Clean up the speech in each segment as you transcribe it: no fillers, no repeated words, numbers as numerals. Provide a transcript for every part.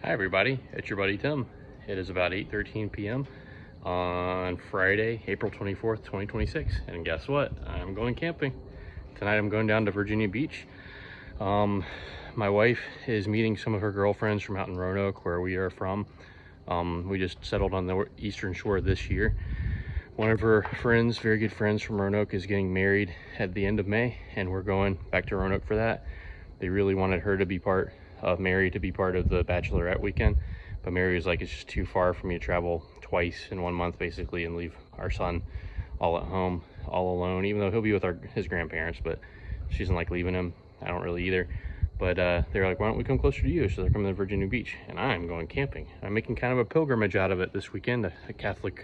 Hi everybody, it's your buddy Tim. It is about 8:13 p.m. on Friday, April 24th, 2026. And guess what? I'm going camping. Tonight I'm going down to Virginia Beach. My wife is meeting some of her girlfriends from out in Roanoke, where we are from. We just settled on the eastern shore this year. One of her friends, very good friends from Roanoke, is getting married at the end of May, and we're going back to Roanoke for that. They really wanted her to be part of Mary to be part of the bachelorette weekend, but Mary was like, it's just too far for me to travel twice in 1 month basically and leave our son all at home all alone, even though he'll be with his grandparents, but she doesn't like leaving him. I don't really either. But they're like, why don't we come closer to you? So they're coming to Virginia Beach, and I'm going camping. I'm making kind of a pilgrimage out of it this weekend, a Catholic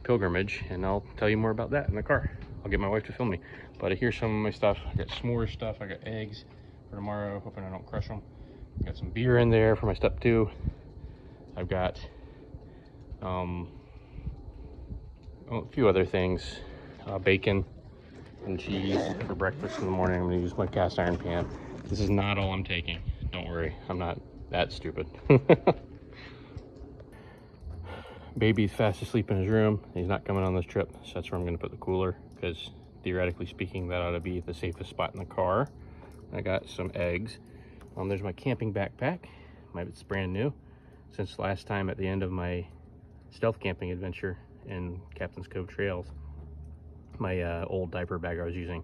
pilgrimage, and I'll tell you more about that in the car. I'll get my wife to film me. But here's some of my stuff. I got s'more stuff, I got eggs for tomorrow, hoping I don't crush them. Got some beer in there for my step 2. I've got a few other things, bacon and cheese for breakfast in the morning. I'm gonna use my cast iron pan. This is not all I'm taking, don't worry, I'm not that stupid. Baby's fast asleep in his room. He's not coming on this trip, so that's where I'm gonna put the cooler, because theoretically speaking that ought to be the safest spot in the car. I got some eggs. There's my camping backpack. It's brand new since last time at the end of my stealth camping adventure in Captain's Cove Trails. My old diaper bag I was using,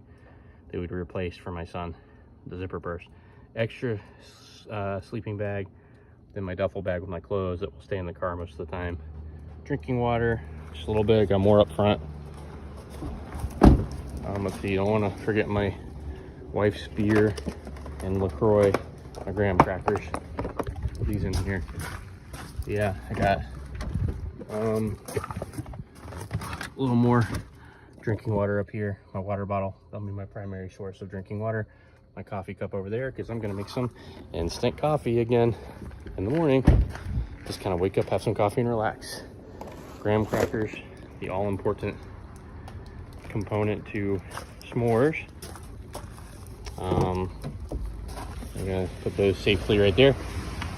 they would replace for my son, the zipper burst. Extra sleeping bag, then my duffel bag with my clothes that will stay in the car most of the time. Drinking water, just a little bit. I got more up front. Let's see, I don't want to forget my wife's beer and LaCroix. My graham crackers. Put these in here. Yeah, I got a little more drinking water up here. My water bottle, that'll be my primary source of drinking water. My coffee cup over there, because I'm gonna make some instant coffee again in the morning. Just kind of wake up, have some coffee, and relax. Graham crackers, the all-important component to s'mores. I'm gonna put those safely right there.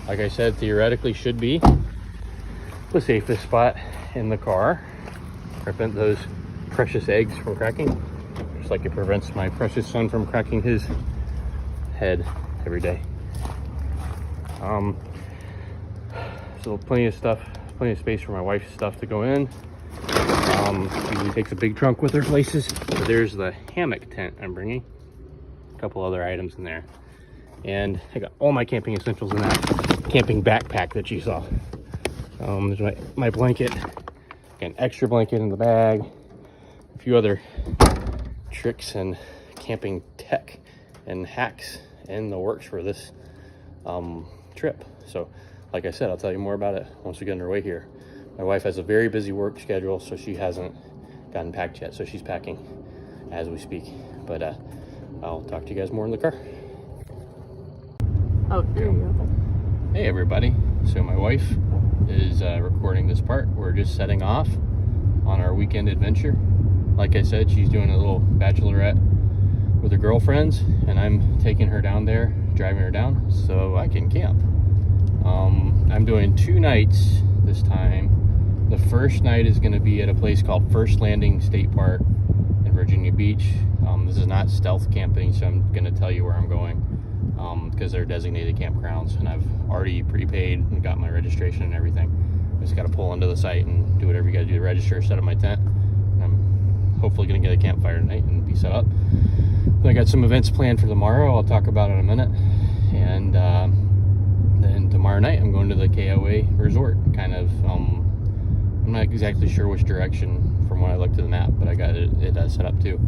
Like I said, theoretically should be the safest spot in the car. Prevent those precious eggs from cracking, just like it prevents my precious son from cracking his head every day. So plenty of stuff, plenty of space for my wife's stuff to go in. Usually takes a big trunk with her places. So there's the hammock tent I'm bringing. A couple other items in there. And I got all my camping essentials in that camping backpack that you saw. There's my blanket, an extra blanket in the bag, a few other tricks and camping tech and hacks in the works for this trip. So like I said, I'll tell you more about it once we get underway here. My wife has a very busy work schedule, so she hasn't gotten packed yet, so she's packing as we speak. But I'll talk to you guys more in the car. Oh, there you go. Hey everybody, so my wife is recording this part. We're just setting off on our weekend adventure. Like I said, she's doing a little bachelorette with her girlfriends, and I'm taking her down there, driving her down so I can camp. I'm doing 2 nights this time. The first night is going to be at a place called First Landing State Park in Virginia Beach. This is not stealth camping, so I'm going to tell you where I'm going. Because they're designated campgrounds, and I've already prepaid and got my registration and everything. I just got to pull into the site and do whatever you got to do to register, set up my tent. I'm hopefully going to get a campfire tonight and be set up. Then I got some events planned for tomorrow. I'll talk about it in a minute. And then tomorrow night I'm going to the KOA resort. Kind of, I'm not exactly sure which direction from when I looked at the map, but I got it set up too.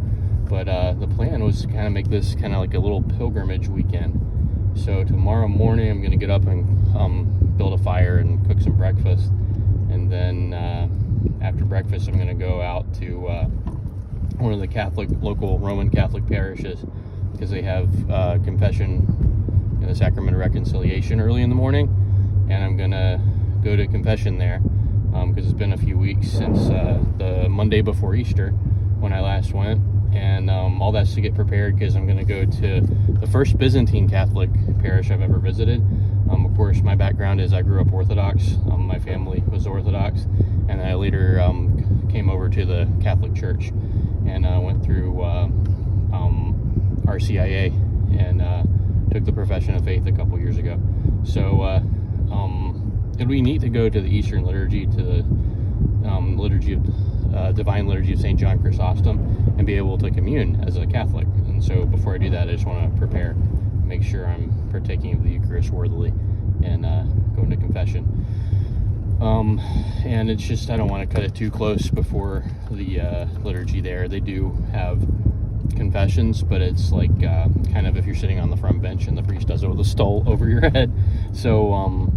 But the plan was to kind of make this kind of like a little pilgrimage weekend. So tomorrow morning I'm going to get up and build a fire and cook some breakfast. And then after breakfast I'm going to go out to one of the local Roman Catholic parishes, because they have confession and the sacrament of reconciliation early in the morning. And I'm going to go to confession there because it's been a few weeks since the Monday before Easter when I last went. And all that's to get prepared, because I'm going to go to the first Byzantine Catholic parish I've ever visited. Of course, my background is I grew up Orthodox. My family was Orthodox, and I later came over to the Catholic Church and went through RCIA and took the profession of faith a couple years ago. So it'd be neat to go to the Eastern liturgy, to the liturgy of Divine Liturgy of St. John Chrysostom, and be able to commune as a Catholic. And so before I do that, I just want to prepare, make sure I'm partaking of the Eucharist worthily, and going to confession. And it's just, I don't want to cut it too close before the liturgy there. They do have confessions, but it's like kind of if you're sitting on the front bench and the priest does it with a stole over your head. So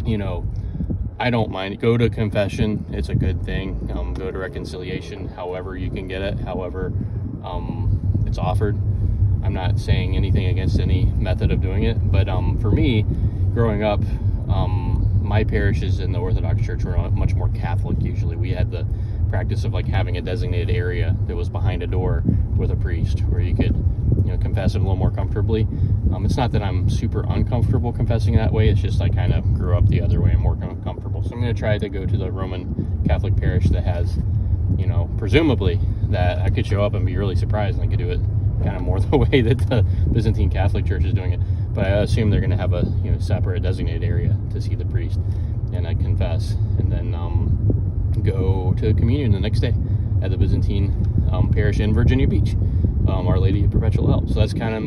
you know, I don't mind. Go to confession, it's a good thing. Go to reconciliation, however you can get it, however it's offered. I'm not saying anything against any method of doing it, but for me, growing up, my parishes in the Orthodox Church were much more Catholic. Usually we had the practice of like having a designated area that was behind a door with a priest where you could, you know, confess it a little more comfortably. It's not that I'm super uncomfortable confessing that way, it's just I kind of grew up the other way and more comfortable. So I'm going to try to go to the Roman Catholic parish that has, you know, presumably that I could show up and be really surprised and I could do it kind of more the way that the Byzantine Catholic Church is doing it. But I assume they're going to have a, you know, separate designated area to see the priest, and I confess, and then go to communion the next day at the Byzantine parish in Virginia Beach, Our Lady of Perpetual Help. So that's kind of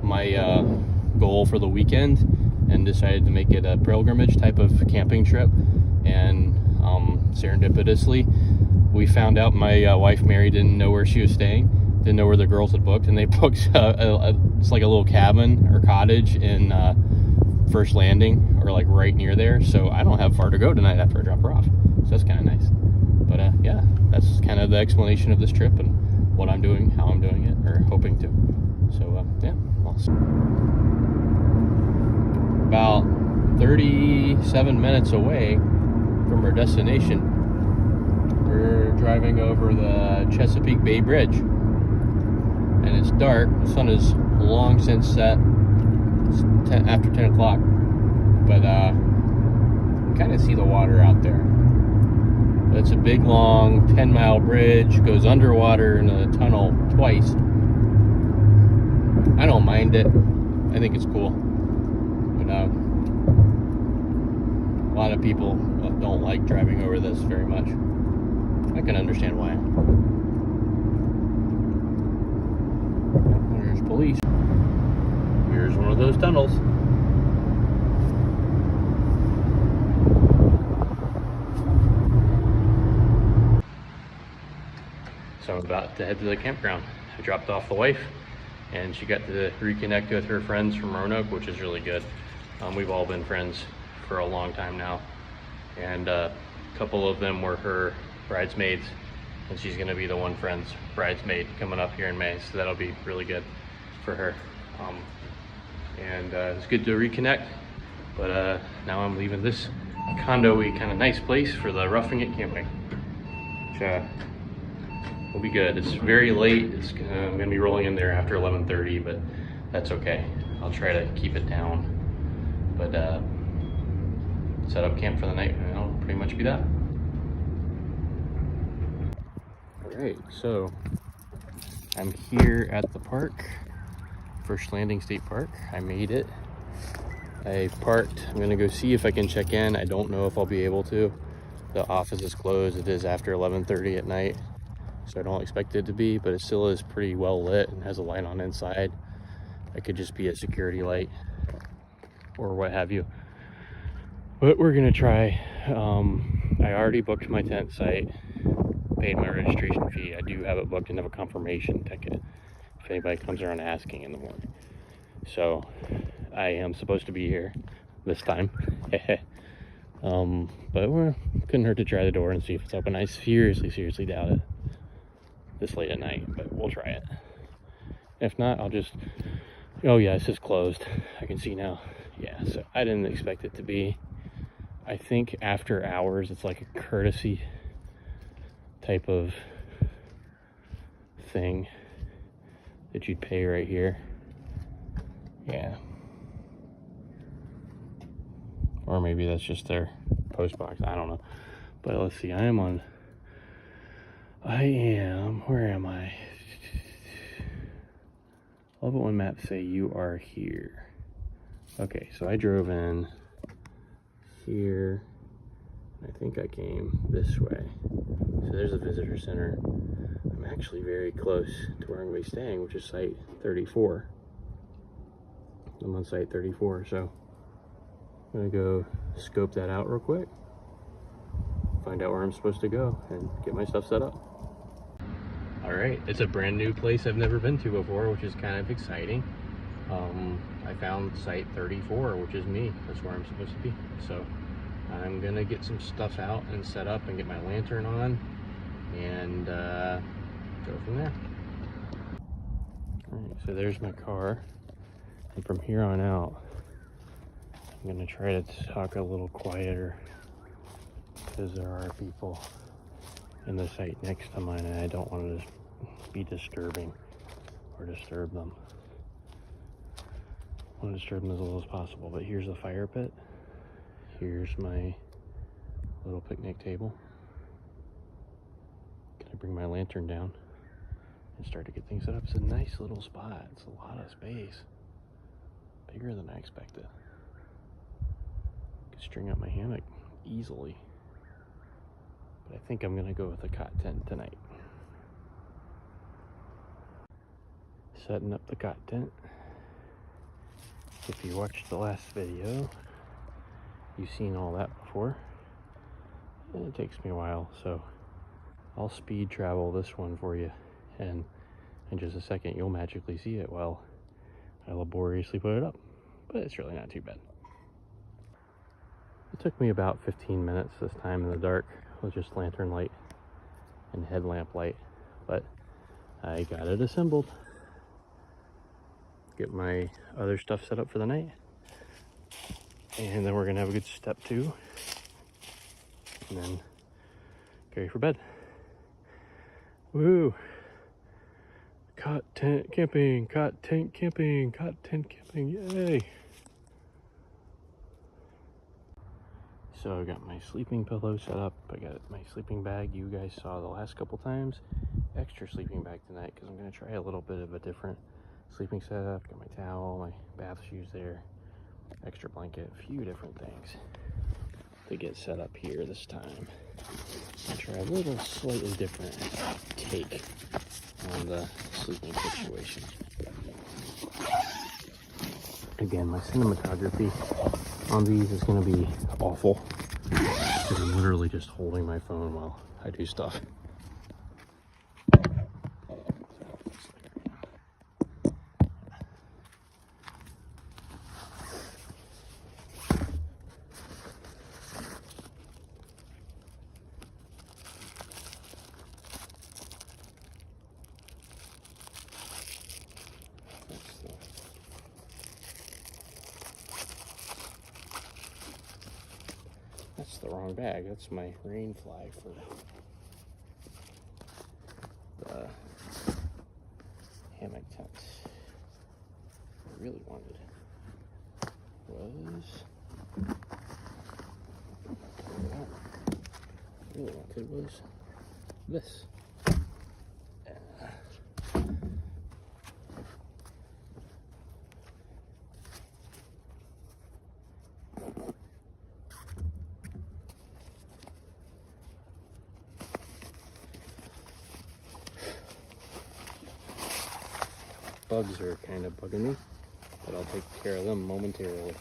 my goal for the weekend, and decided to make it a pilgrimage type of camping trip. And serendipitously, we found out my wife Mary didn't know where she was staying, didn't know where the girls had booked, and they booked it's like a little cabin or cottage in First Landing, or like right near there. So I don't have far to go tonight after I drop her off, so that's kind of nice. But yeah, that's kind of the explanation of this trip and what I'm doing, how I'm doing it, or hoping to. So yeah, awesome. About 37 minutes away from our destination, we're driving over the Chesapeake Bay Bridge, and it's dark. The sun is long since set. It's after 10 o'clock, but you kind of see the water out there. But it's a big, long 10-mile bridge, goes underwater in a tunnel twice. I don't mind it. I think it's cool. But a lot of people don't like driving over this very much. I can understand why. There's police. Here's one of those tunnels. So I'm about to head to the campground. I dropped off the wife, and she got to reconnect with her friends from Roanoke, which is really good. We've all been friends for a long time now, and a couple of them were her bridesmaids, and she's going to be the one friend's bridesmaid coming up here in May, so that'll be really good for her. And it's good to reconnect, but now I'm leaving this condo-y kind of nice place for the Roughing It camping, which will be good. It's very late. It's I'm gonna be rolling in there after 11:30, but that's okay. I'll try to keep it down, but set up camp for the night, and that'll pretty much be that. All right, so I'm here at the park, First Landing State Park. I made it. I parked. I'm gonna go see if I can check in. I don't know if I'll be able to. The office is closed. It is after 11:30 at night, so I don't expect it to be, but it still is pretty well lit and has a light on inside. It could just be a security light or what have you, but we're gonna try. I already booked my tent site, paid my registration fee. I do have it booked and have a confirmation ticket if anybody comes around asking in the morning. So I am supposed to be here this time. But couldn't hurt to try the door and see if it's open. I seriously doubt it this late at night, but we'll try it. If not, I'll just, oh yeah, it's just closed. I can see now. Yeah, so I didn't expect it to be. I think after hours, it's like a courtesy type of thing that you'd pay right here. Yeah. or maybe that's just their post box. I don't know. But let's see. Where am I? I love it when maps say you are here. Okay, so I drove in here. I think I came this way. So there's a visitor center. I'm actually very close to where I'm going to be staying, which is site 34. I'm on site 34, so I'm going to go scope that out real quick, find out where I'm supposed to go, and get my stuff set up. All right, it's a brand new place I've never been to before, which is kind of exciting. I found site 34, which is me. That's where I'm supposed to be. So I'm gonna get some stuff out and set up and get my lantern on and go from there. All right, so there's my car. And from here on out, I'm gonna try to talk a little quieter because there are people in the site next to mine and I don't want to be disturbing or disturb them. I want to disturb them as little as possible, but here's the fire pit. Here's my little picnic table. Gonna bring my lantern down and start to get things set up. It's a nice little spot. It's a lot of space. Bigger than I expected. Could string up my hammock easily. But I think I'm gonna go with a cot tent tonight. Setting up the cot tent. If you watched the last video, you've seen all that before. And it takes me a while, so I'll speed travel this one for you. And in just a second, you'll magically see it while I laboriously put it up. But it's really not too bad. It took me about 15 minutes this time in the dark with just lantern light and headlamp light. But I got it assembled. Get my other stuff set up for the night, and then we're gonna have a good step 2 and then get ready for bed. Woo! Cot tent camping, cot tent camping, cot tent camping, yay! So I got my sleeping pillow set up. I got my sleeping bag you guys saw the last couple times. Extra sleeping bag tonight because I'm gonna try a little bit of a different sleeping setup. Got my towel, my bath shoes there, extra blanket, a few different things to get set up here this time. I'll try a little slightly different take on the sleeping situation. Again, my cinematography on these is going to be awful because I'm literally just holding my phone while I do stuff. That's the wrong bag. That's my rain flag for the hammock tent. What I really wanted was this. Bugs are kind of bugging me, but I'll take care of them momentarily.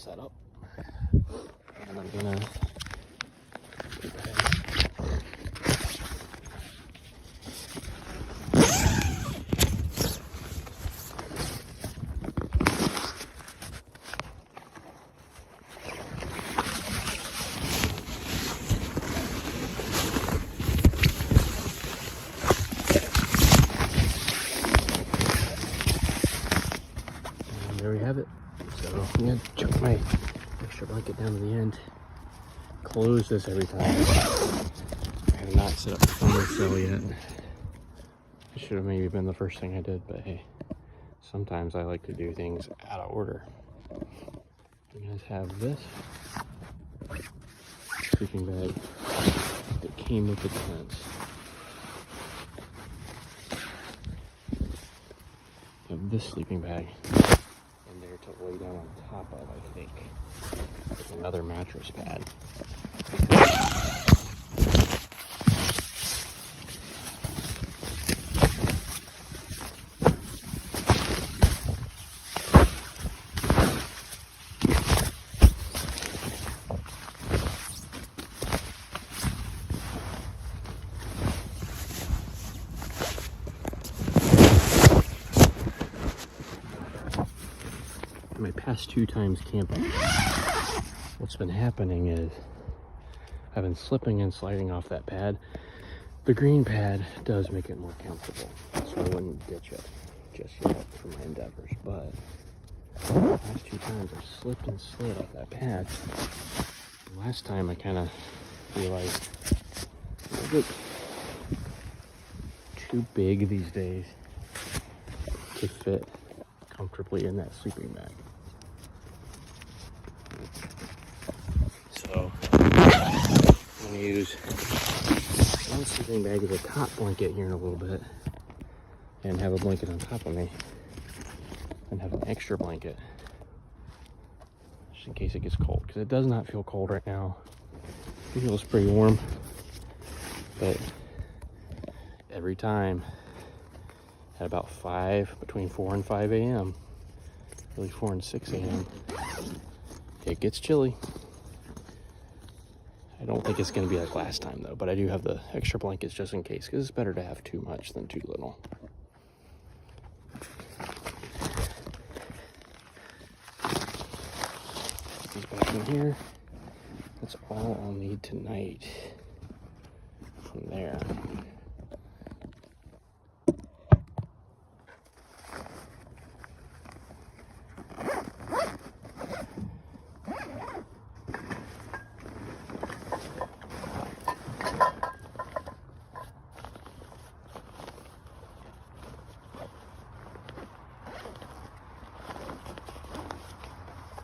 set up, and I'm gonna there we have it. So I'm gonna chuck my extra blanket down to the end. Close this every time. I have not set up the thunder cell yet. It should have maybe been the first thing I did, but hey, sometimes I like to do things out of order. You guys have this sleeping bag that came with the tent. You have this sleeping bag in there to lay down on top of, I think. There's another mattress pad. My past 2 times camping, what's been happening is I've been slipping and sliding off that pad. The green pad does make it more comfortable, so I wouldn't ditch it just yet for my endeavors, but the last 2 times I slipped and slid off that pad. The last time I kind of realized it's a bit too big these days to fit comfortably in that sleeping bag. So I'm going to use one sleeping bag as a top blanket here in a little bit, and have a blanket on top of me, and have an extra blanket just in case it gets cold, because it does not feel cold right now. It feels pretty warm, but every time at about 5, between 4 and 5 a.m., really 4 and 6 a.m., it gets chilly. I don't think it's going to be like last time though, but I do have the extra blankets just in case, because it's better to have too much than too little. Put these back in here. That's all I'll need tonight. From there,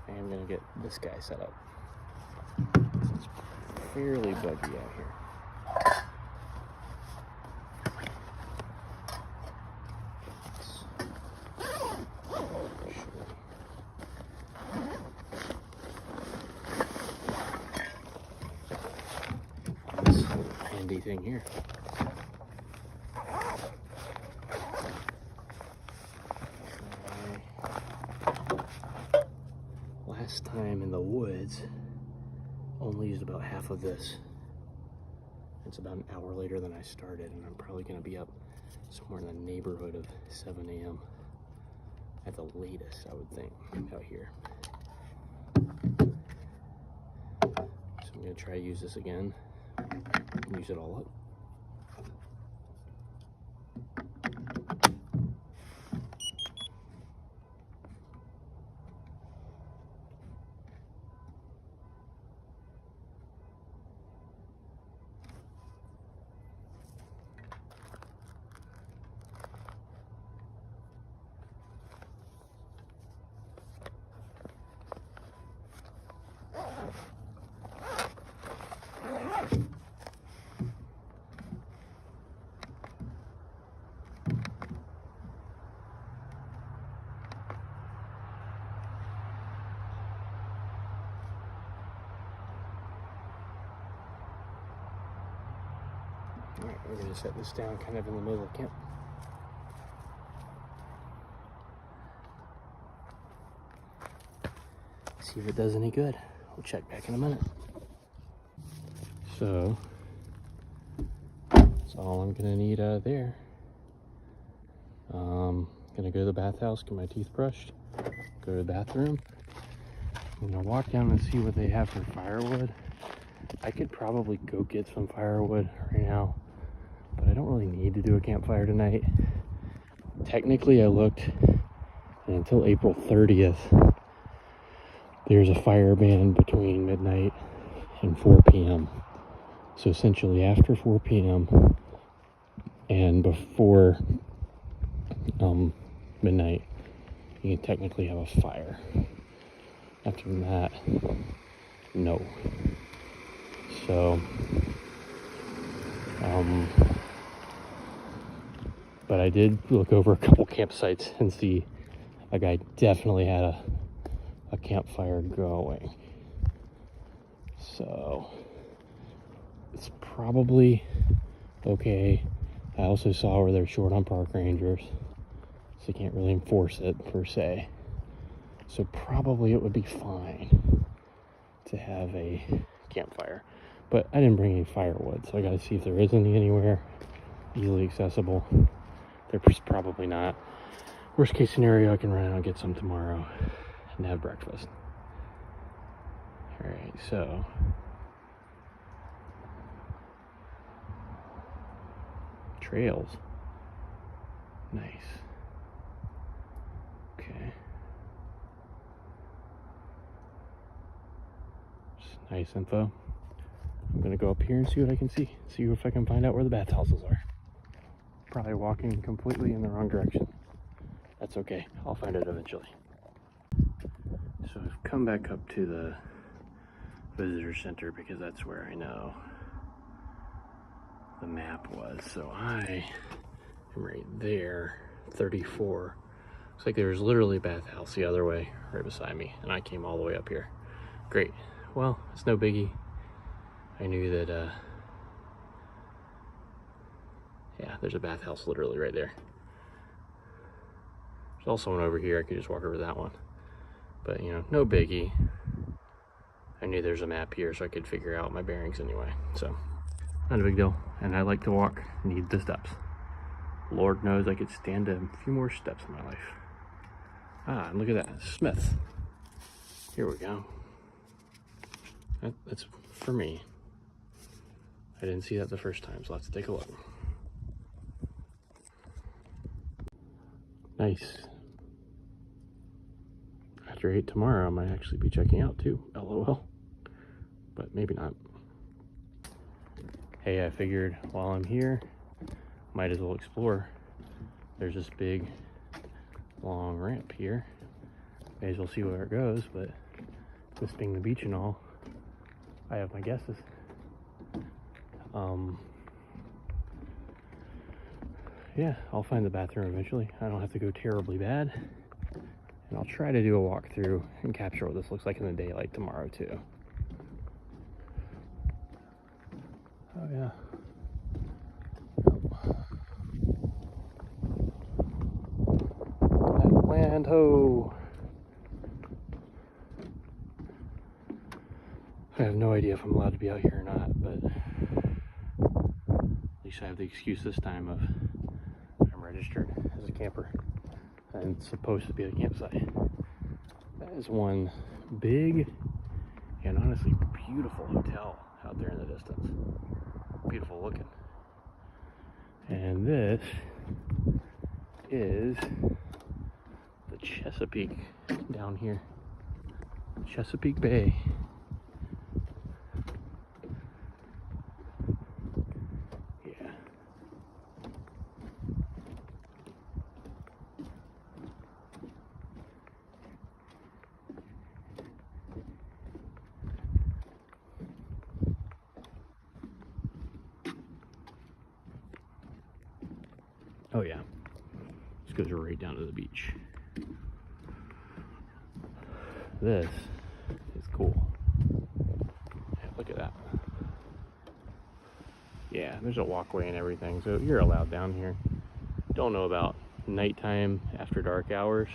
I'm gonna get this guy set up. It's fairly buggy out here. This handy thing here. Last time in the woods, only used about half of this. It's about an hour later than I started, and I'm probably going to be up somewhere in the neighborhood of 7 a.m. at the latest, I would think, out here. So I'm going to try to use this again, use it all up. Alright, we're going to set this down kind of in the middle of camp. See if it does any good. We'll check back in a minute. So that's all I'm gonna need out of there. Gonna go to the bathhouse, get my teeth brushed, go to the bathroom. I'm gonna walk down and see what they have for firewood. I could probably go get some firewood right now, but I don't really need to do a campfire tonight. Technically, I looked, and until April 30th, there's a fire ban between midnight and 4 p.m. So essentially after 4 p.m. and before midnight, you can technically have a fire. After that, no. So, but I did look over a couple campsites and see a guy definitely had a campfire going. So, it's probably okay. I also saw where they're short on park rangers, so you can't really enforce it per se. So probably it would be fine to have a campfire. But I didn't bring any firewood, so I gotta see if there is any anywhere easily accessible. There's probably not. Worst case scenario, I can run out and get some tomorrow and have breakfast. Alright, so trails. Nice. Okay. Just nice info. I'm gonna go up here and see what I can see. See if I can find out where the bathhouses are. Probably walking completely in the wrong direction. That's okay. I'll find it eventually. So I've come back up to the visitor center because that's where I know the map was. So I am right there, 34. Looks like there was literally a bathhouse the other way, right beside me, and I came all the way up here. Great. Well, it's no biggie. I knew that, yeah, there's a bathhouse literally right there. There's also one over here. I could just walk over that one. But, you know, no biggie. I knew there's a map here, so I could figure out my bearings anyway. So, not a big deal. And I like to walk, need the steps. Lord knows I could stand a few more steps in my life. Ah, and look at that, Smith. Here we go. That's for me. I didn't see that the first time, so let's take a look. Nice. After 8 tomorrow, I might actually be checking out too, LOL. But maybe not. Hey, I figured while I'm here, might as well explore. There's this big, long ramp here. May as well see where it goes, but this being the beach and all, I have my guesses. Yeah, I'll find the bathroom eventually. I don't have to go terribly bad. And I'll try to do a walkthrough and capture what this looks like in the daylight tomorrow too. Oh yeah. Land ho! I have no idea if I'm allowed to be out here or not, but at least I have the excuse this time of I'm registered as a camper and it's supposed to be a campsite. That is one big and honestly beautiful hotel out there in the distance. Beautiful looking. And this is the Chesapeake down here. Chesapeake Bay. Yeah. Oh yeah. This goes right down to the beach. This is cool. Yeah, look at that. Yeah, there's a walkway and everything, so you're allowed down here. Don't know about nighttime after dark hours,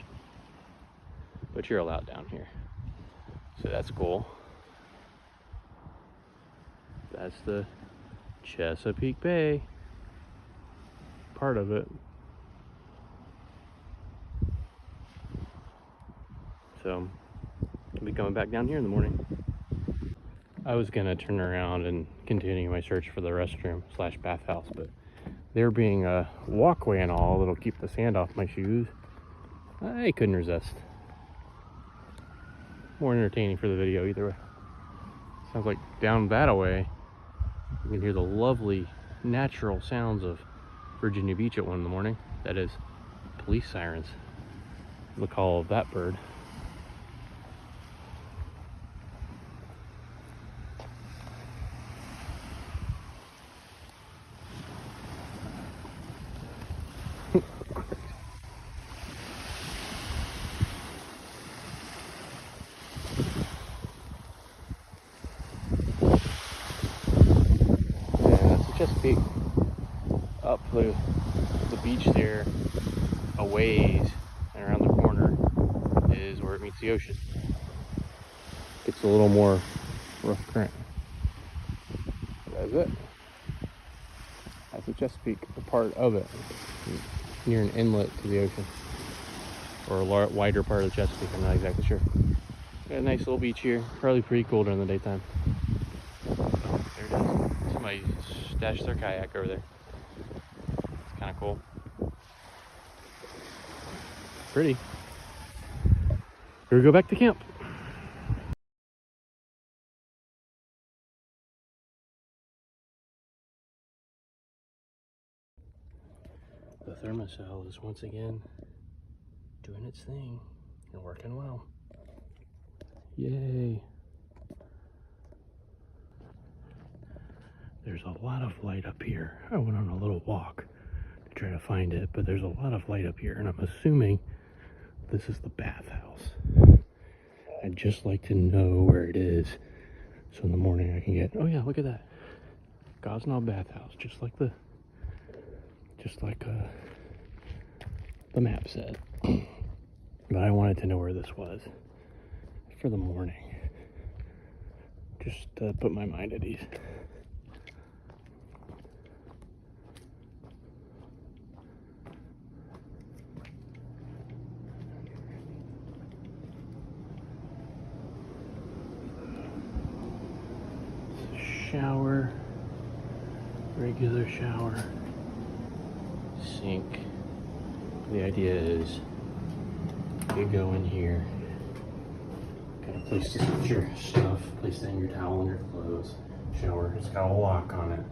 but you're allowed down here. So that's cool. That's the Chesapeake Bay part of it. So I'll be coming back down here in the morning. I was gonna turn around and continue my search for the restroom slash bathhouse, but there being a walkway and all that'll keep the sand off my shoes, I couldn't resist. More entertaining for the video either way. Sounds like down that way, you can hear the lovely natural sounds of Virginia Beach at 1 in the morning. That is police sirens. The call of that bird. Chesapeake. Up the beach there, a ways, and around the corner is where it meets the ocean. Gets a little more rough current. That's it. That's the Chesapeake, a part of it, near an inlet to the ocean, or a wider part of the Chesapeake. I'm not exactly sure. Got a nice little beach here. Probably pretty cool during the daytime. Oh, there it is. Somebody stashed their kayak over there. It's kind of cool. Pretty. Here we go back to camp. The thermocell is once again doing its thing and working well. Yay. There's a lot of light up here. I went on a little walk to try to find it, but there's a lot of light up here, and I'm assuming this is the bathhouse. I'd just like to know where it is, so in the morning I can get, oh yeah, look at that. Goodnight bathhouse, just like the map said. But I wanted to know where this was for the morning, just to put my mind at ease. Shower, regular shower, sink. The idea is you go in here, got a place to put your stuff, place to hang your towel and your clothes, shower. It's got a lock on it.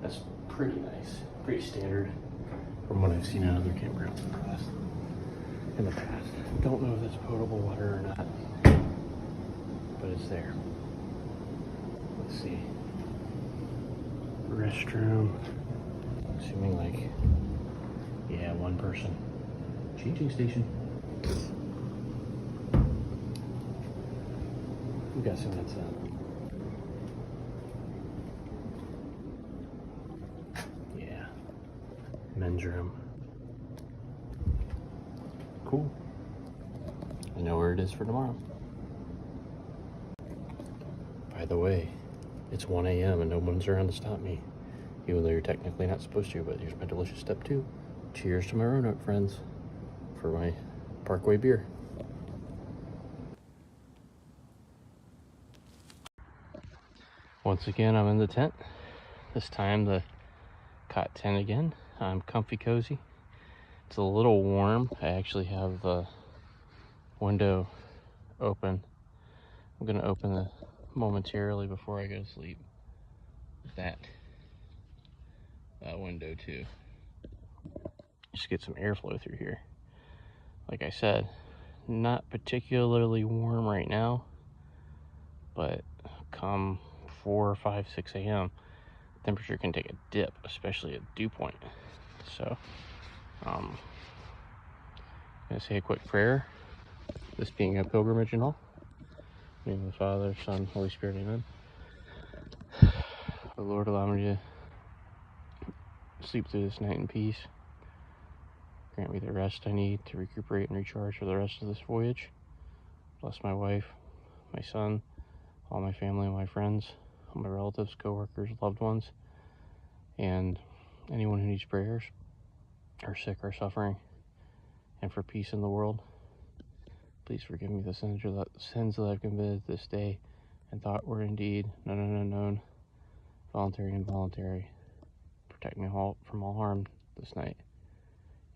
That's pretty nice, pretty standard from what I've seen at other campgrounds in the past. Don't know if that's potable water or not, but it's there. Let's see. Restroom. Assuming like, yeah, one person. Changing station. I'm guessing that's it. Yeah. Men's room. Cool. I know where it is for tomorrow. By the way, it's 1 a.m. and no one's around to stop me. Even though you're technically not supposed to, but here's my delicious step 2. Cheers to my Roanoke friends for my Parkway beer. Once again, I'm in the tent. This time the cot tent again. I'm comfy cozy. It's a little warm. I actually have the window open. I'm gonna open it momentarily before I go to sleep. That window too. Just get some airflow through here. Like I said, not particularly warm right now, but come 4, 5, 6 a.m., temperature can take a dip, especially at dew point. So, I'm gonna say a quick prayer. This being a pilgrimage and all. In the name of the Father, Son, Holy Spirit, amen. The Lord, allow me to sleep through this night in peace. Grant me the rest I need to recuperate and recharge for the rest of this voyage. Bless my wife, my son, all my family, my friends, all my relatives, co-workers, loved ones, and anyone who needs prayers, or sick or suffering, and for peace in the world. Please forgive me the sins that I've committed this day, and thought, word, and deed, known and unknown, voluntary and involuntary. Protect me from all harm this night.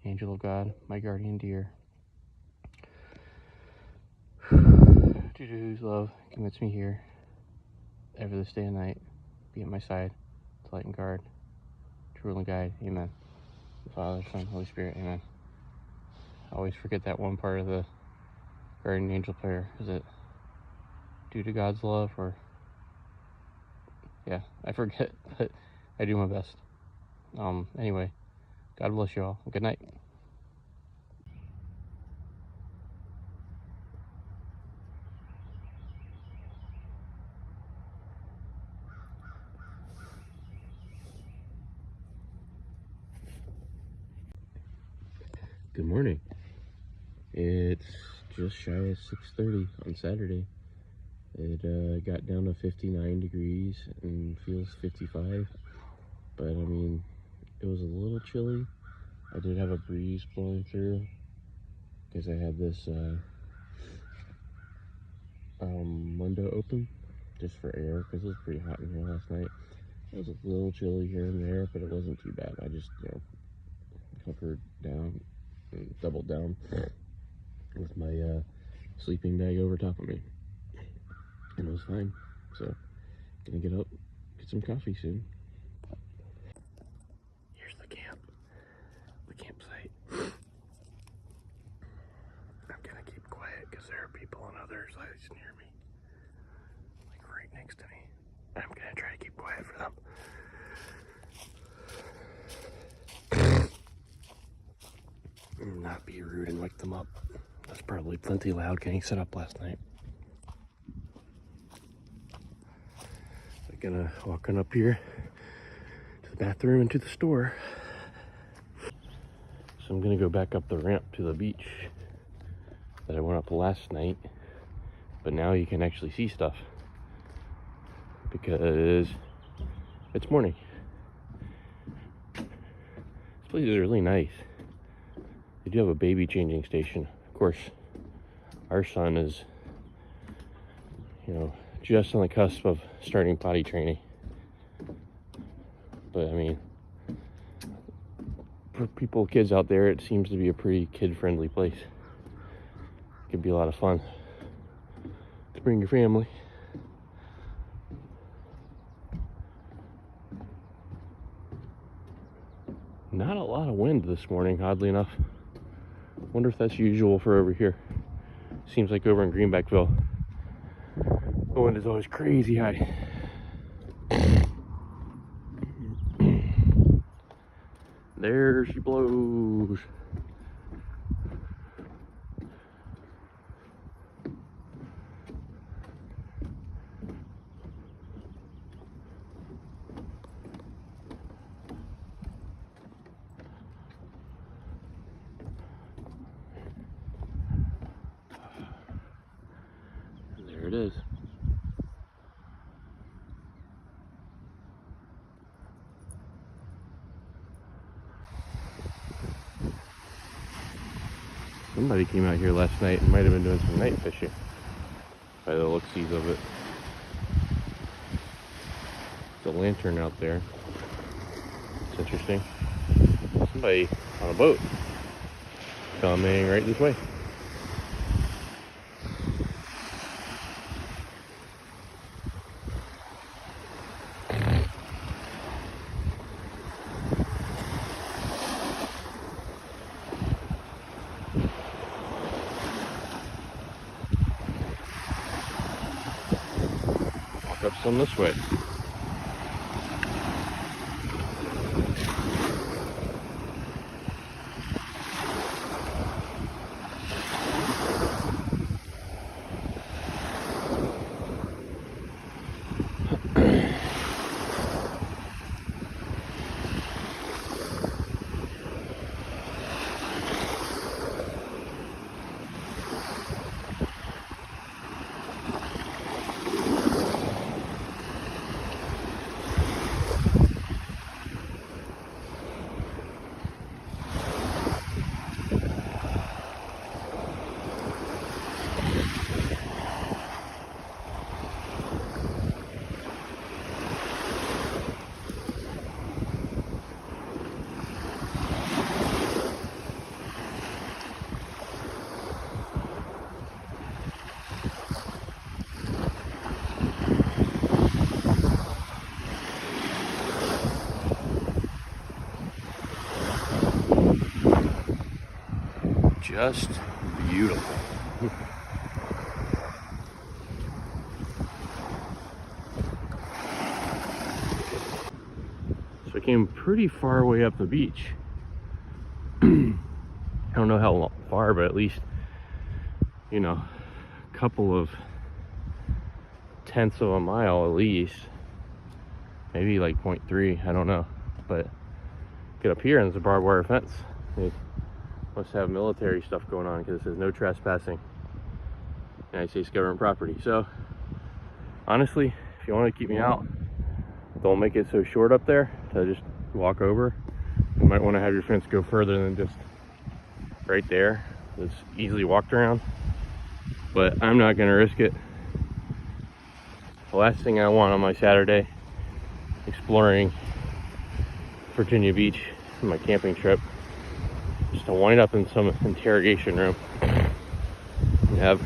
Angel of God, my guardian dear, due to whose love commits me here, ever this day and night, be at my side, to light and guard, to rule and guide. Amen. The Father, Son, Holy Spirit. Amen. I always forget that one part of the guardian angel prayer. Is it due to God's love, or... yeah, I forget, but I do my best. Anyway, God bless you all. Good night. Good morning. It's just shy of 6:30 on Saturday. It got down to 59 degrees and feels 55, but I mean, it was a little chilly. I did have a breeze blowing through because I had this window open just for air, because it was pretty hot in here last night. It was a little chilly here and there, but it wasn't too bad. I just, hunkered down and doubled down with my sleeping bag over top of me, and it was fine. So, gonna get up, get some coffee soon. Here's the campsite. I'm gonna keep quiet because there are people on other sides near me, like right next to me. I'm gonna try to keep quiet for them. And not be rude and wake them up. That's probably plenty loud getting set up last night. I'm gonna walk on up here to the bathroom and to the store. So I'm gonna go back up the ramp to the beach that I went up last night, but now you can actually see stuff because it's morning. This place is really nice. They do have a baby changing station. Of course, our son is, just on the cusp of starting potty training. But I mean, for kids out there, it seems to be a pretty kid-friendly place. It could be a lot of fun to bring your family. Not a lot of wind this morning, oddly enough. Wonder if that's usual for over here. Seems like over in Greenbackville, the wind is always crazy high. There she blows. There it is. Somebody came out here last night and might have been doing some night fishing by the look-sees of it. There's a lantern out there. It's interesting. Somebody on a boat coming right this way. Up some this way. just beautiful. So I came pretty far away up the beach. I don't know how far, but at least, you know, a couple of tenths of a mile at least. Maybe like 0.3, I don't know. But get up here and there's a barbed wire fence. They must have military stuff going on because it says no trespassing. United States government property. So honestly, if you want to keep me out, don't make it so short up there to just walk over. You might want to have your fence go further than just right there. It's easily walked around, but I'm not going to risk it. The last thing I want on my Saturday exploring Virginia Beach on my camping trip is to wind up in some interrogation room and have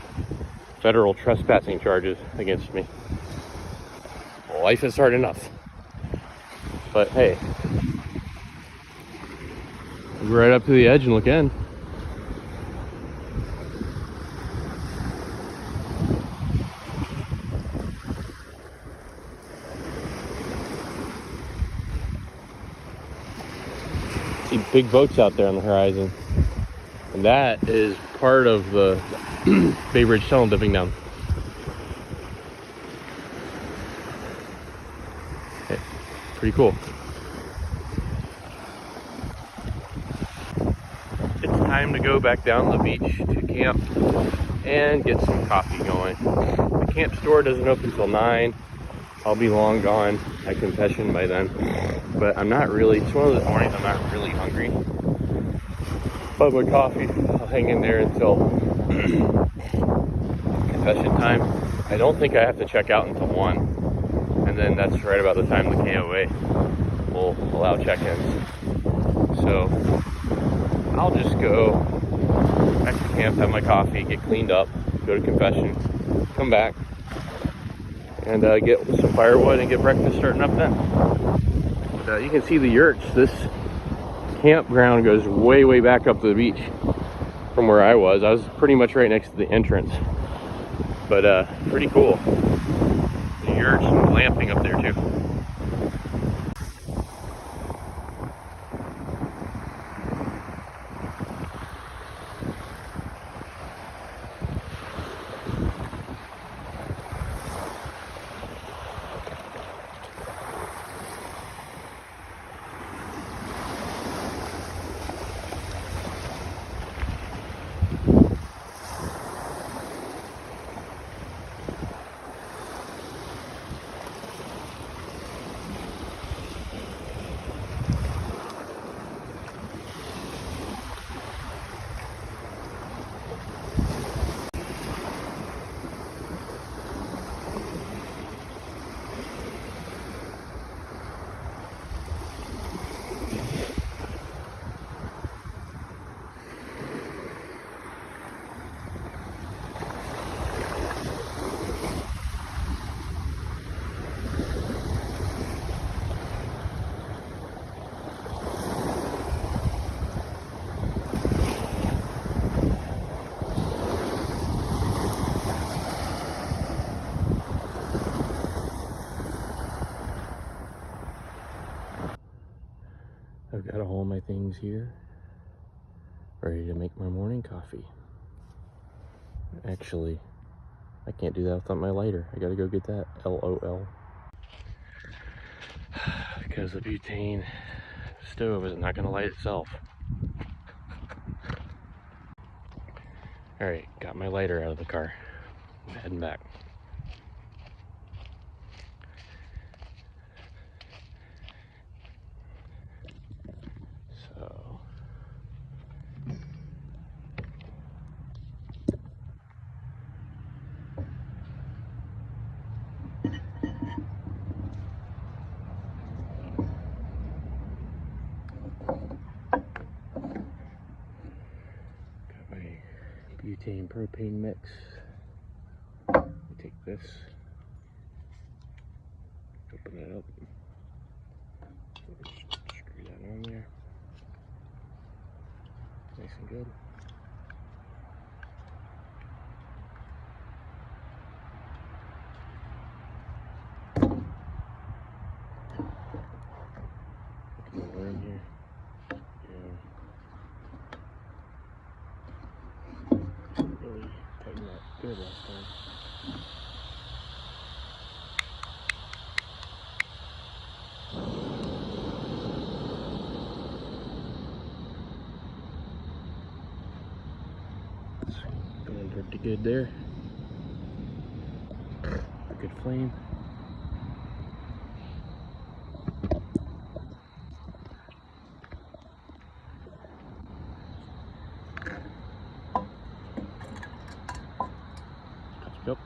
federal trespassing charges against me. Well, life is hard enough. But hey, go right up to the edge and look in. See big boats out there on the horizon. And that is part of the Bay Bridge tunnel dipping down. Okay, pretty cool. It's time to go back down the beach to camp and get some coffee going. The camp store doesn't open till 9. I'll be long gone at confession by then. But I'm not really, it's one of those mornings I'm not really hungry. But my coffee, I'll hang in there until confession time. I don't think I have to check out until 1. And then that's right about the time the KOA will allow check-ins. So I'll just go back to camp, have my coffee, get cleaned up, go to confession, come back, and get some firewood and get breakfast starting up then. But, you can see the yurts. This campground goes way back up to the beach from where I was. I was pretty much right next to the entrance. But pretty cool. The yurts and glamping up there too. I've got all my things here, ready to make my morning coffee. Actually, I can't do that without my lighter. I gotta go get that, LOL. Because the butane stove is not gonna light itself. Alright, got my lighter out of the car. I'm heading back. So got my butane propane mix. Take this, open it up, screw that on there, nice and good. did last time. Going pretty good there. A good flame. Yep.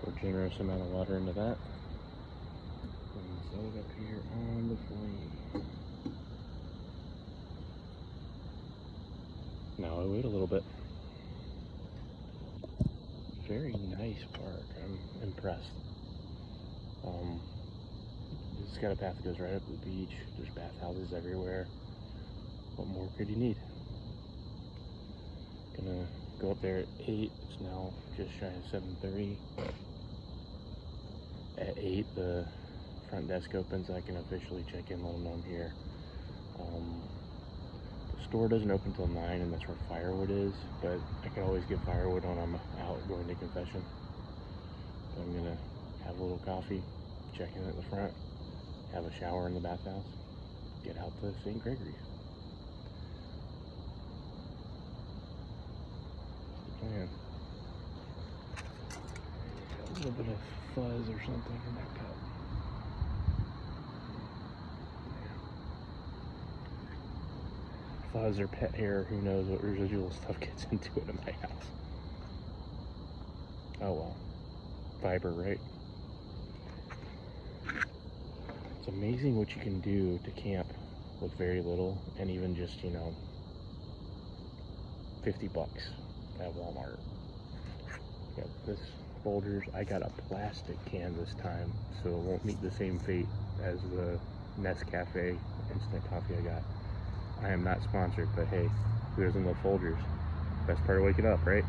Pour a generous amount of water into that. And set it up here on the flame. Now I wait a little bit. Very nice park. I'm impressed. It's got a path that goes right up to the beach. There's bathhouses everywhere. What more could you need? Gonna go up there at 8. It's now just shy of 7:30. At 8, the front desk opens. I can officially check in, let them know I'm here. The store doesn't open till 9, and that's where firewood is, but I can always get firewood when I'm out going to confession. But I'm gonna have a little coffee, check in at the front, have a shower in the bathhouse, get out to St. Gregory's. That's the plan. Got a little bit of fuzz or something in that cup. Fuzz or pet hair, who knows what residual stuff gets into it in my house. Oh well. Fiber, right? It's amazing what you can do to camp with very little, and even just, you know, $50 at Walmart. Got this Folgers. I got a plastic can this time, so it won't meet the same fate as the Nescafe instant coffee I got. I am not sponsored, but hey, who doesn't love Folgers? Best part of waking up, right?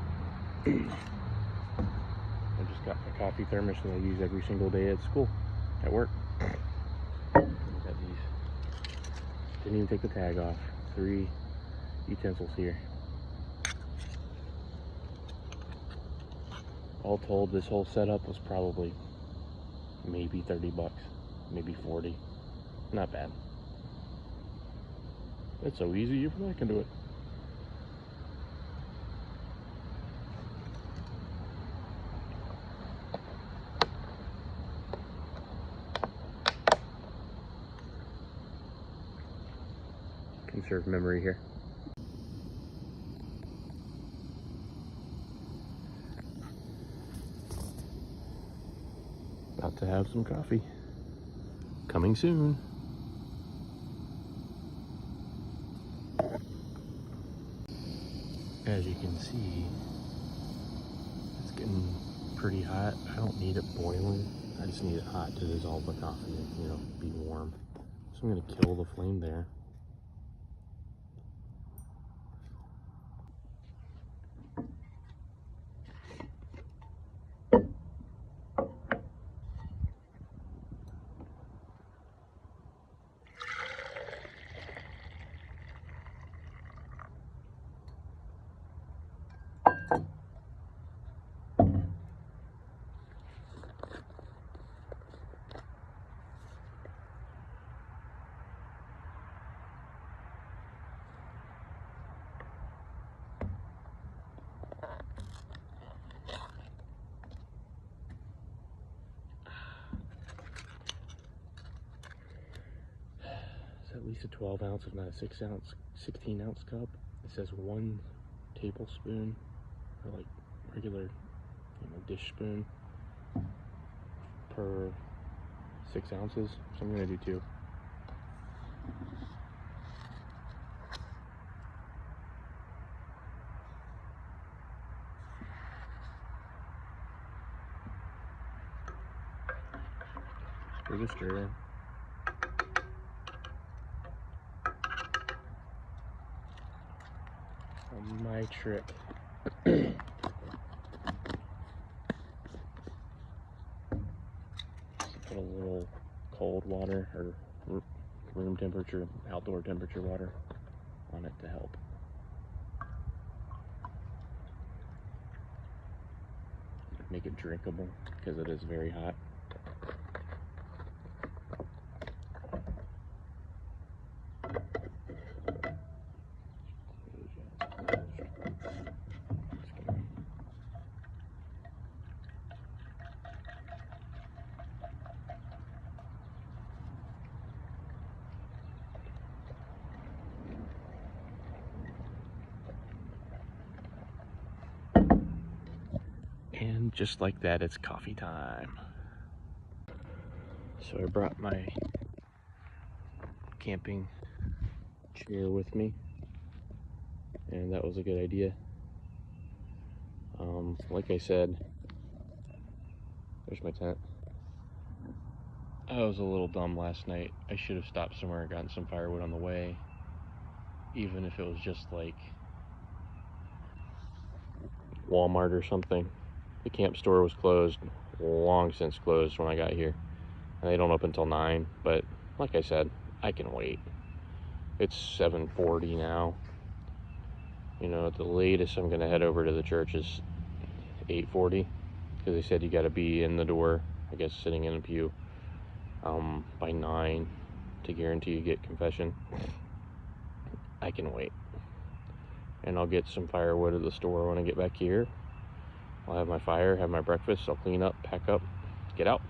I just got my coffee thermos that I use every single day at school, at work. Got these. Didn't even take the tag off. 3 utensils here. All told, this whole setup was probably maybe $30, maybe 40. Not bad. It's so easy, even I can do it. Conserve memory here. About to have some coffee. Coming soon. As you can see, it's getting pretty hot. I don't need it boiling. I just need it hot to dissolve the coffee and, you know, be warm. So I'm gonna kill the flame there. At least a 12 ounce, if not a 16 ounce cup. It says 1 tablespoon, or like regular, you know, dish spoon per 6 ounces. So I'm gonna do 2. Give it a stir. My trick. cold water or room temperature, outdoor temperature water on it to help. Make it drinkable because it is very hot. And just like that, it's coffee time. So I brought my camping chair with me, and that was a good idea. Like I said, there's my tent. I was a little dumb last night. I should have stopped somewhere and gotten some firewood on the way, even if it was just like Walmart or something. The camp store was closed, long since closed when I got here, and they don't open until 9. But like I said, I can wait. It's 7:40 now. You know, at the latest I'm gonna head over to the church is 8:40, because they said you got to be in the door, I guess sitting in a pew, by 9 to guarantee you get confession. I can wait, and I'll get some firewood at the store when I get back here. I'll have my fire, have my breakfast, I'll clean up, pack up, get out,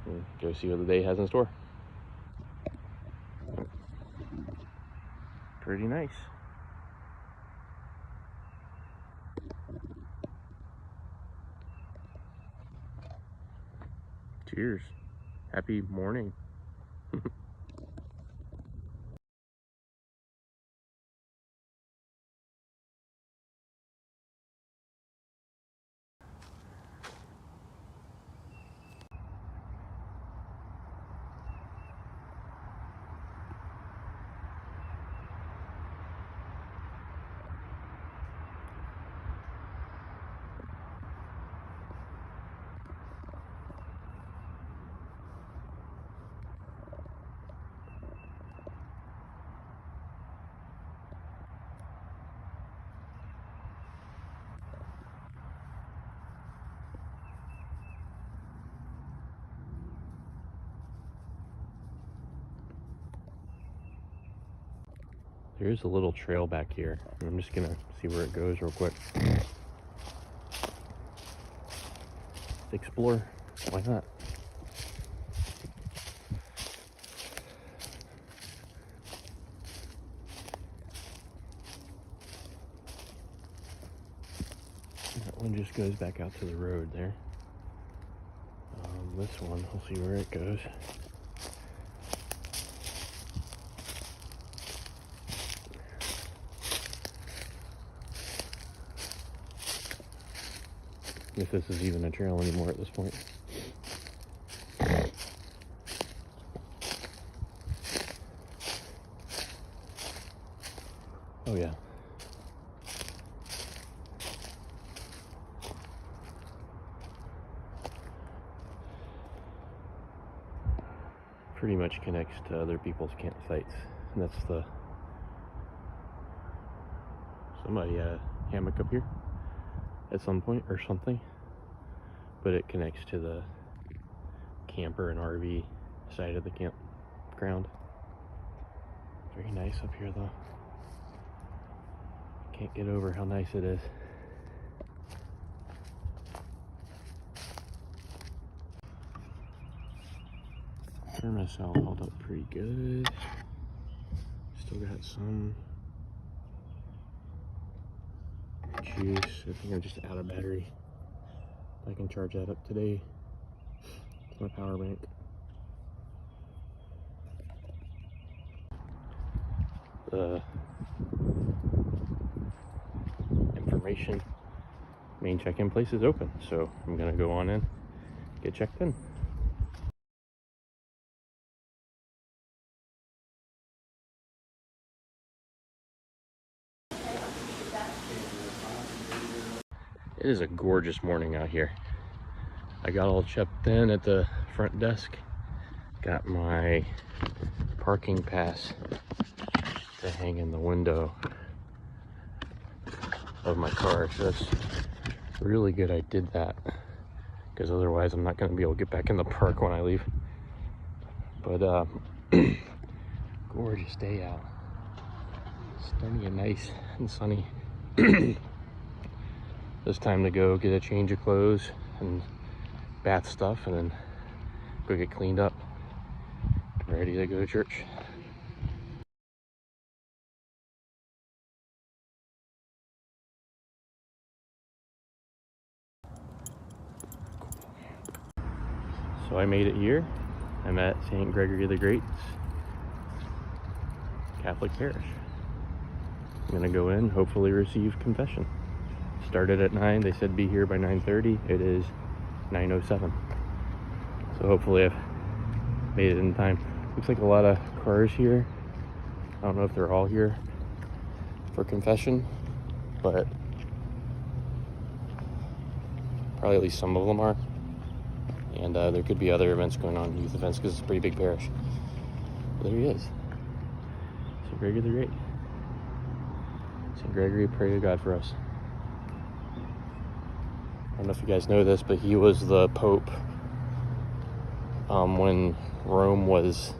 and go see what the day has in store. Pretty nice. Cheers. Happy morning. There is a little trail back here. I'm just gonna see where it goes real quick. Explore. Why not? That one just goes back out to the road there. This one, we'll see where it goes. If this is even a trail anymore at this point. Oh yeah. Pretty much connects to other people's campsites. And that's the... Somebody had a hammock up here at some point or something, but it connects to the camper and RV side of the campground. Very nice up here though. Can't get over how nice it is. Thermosol held up pretty good. Still got some juice. I think I'm just out of battery. I can charge that up today. It's my power bank. The information main check-in place is open, so I'm gonna go on in, get checked in. It is a gorgeous morning out here. I got all checked in at the front desk, Got my parking pass to hang in the window of my car. So that's really good I did that, because otherwise I'm not going to be able to get back in the park when I leave. But gorgeous day out. Stunning and nice and sunny. It's time to go get a change of clothes and bath stuff, and then go get cleaned up, ready to go to church. So I made it here. I'm at St. Gregory the Great's Catholic parish. I'm gonna go in, hopefully receive confession. Started at 9, they said be here by 9:30. It is 9:07. So hopefully I've made it in time. Looks like a lot of cars here. I don't know if they're all here for confession, but probably at least some of them are. And there could be other events going on, youth events, because it's a pretty big parish. But there he is, St. Gregory the Great. St. Gregory, pray to God for us. I don't know if you guys know this, but he was the Pope when Rome was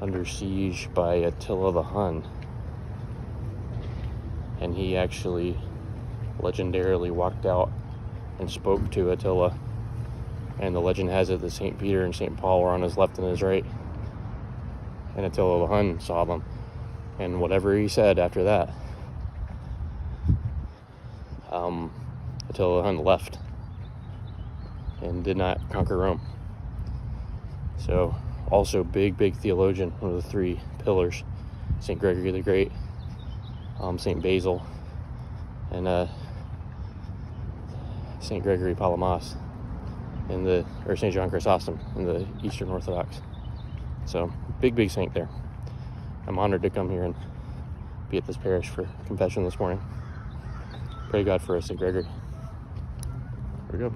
under siege by Attila the Hun. And he actually legendarily walked out and spoke to Attila. And the legend has it that St. Peter and St. Paul were on his left and his right. And Attila the Hun saw them. And whatever he said after that, Attila the Hun left and did not conquer Rome. So, also big theologian, one of the 3 pillars, St. Gregory the Great, St. Basil, and St. Gregory Palamas, or St. John Chrysostom in the Eastern Orthodox. So, big saint there. I'm honored to come here and be at this parish for confession this morning. Pray God for us, St. Gregory. Here we go.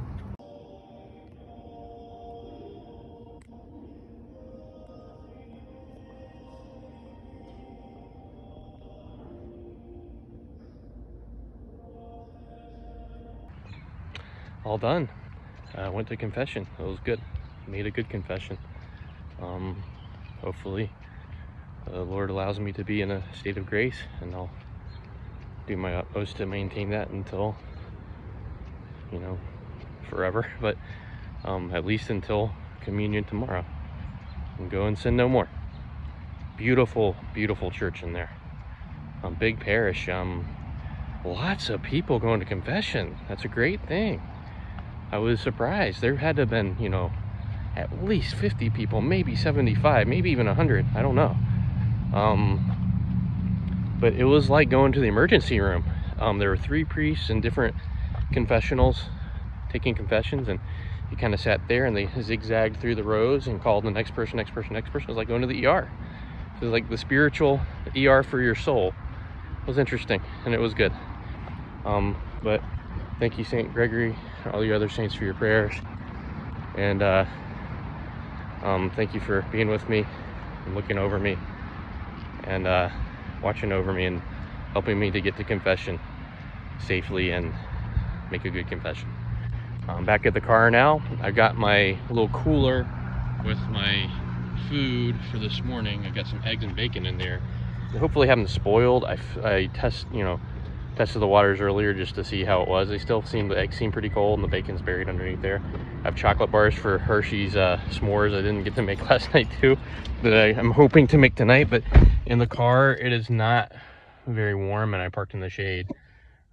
All done. Went to confession. It was good. Made a good confession. Hopefully the Lord allows me to be in a state of grace, and I'll do my utmost to maintain that until, forever, but at least until communion tomorrow, and go and sin no more. Beautiful church in there. Big parish. Lots of people going to confession. That's a great thing. I was surprised. There had to have been, at least 50 people, maybe 75, maybe even 100. I don't know. But it was like going to the emergency room. There were 3 priests in different confessionals taking confessions, and you kind of sat there and they zigzagged through the rows and called the next person. It was like going to the ER. It was like the spiritual ER for your soul. It was interesting, and it was good. But thank you, St. Gregory, and all the other saints, for your prayers. And thank you for being with me and looking over me and watching over me and helping me to get to confession safely and make a good confession. I'm back at the car now. I got my little cooler with my food for this morning. I got some eggs and bacon in there. Hopefully haven't spoiled. I tested the waters earlier just to see how it was. The eggs seem pretty cold, and the bacon's buried underneath there. I have chocolate bars for Hershey's s'mores I didn't get to make last night too, that I'm hoping to make tonight. But in the car, it is not very warm, and I parked in the shade.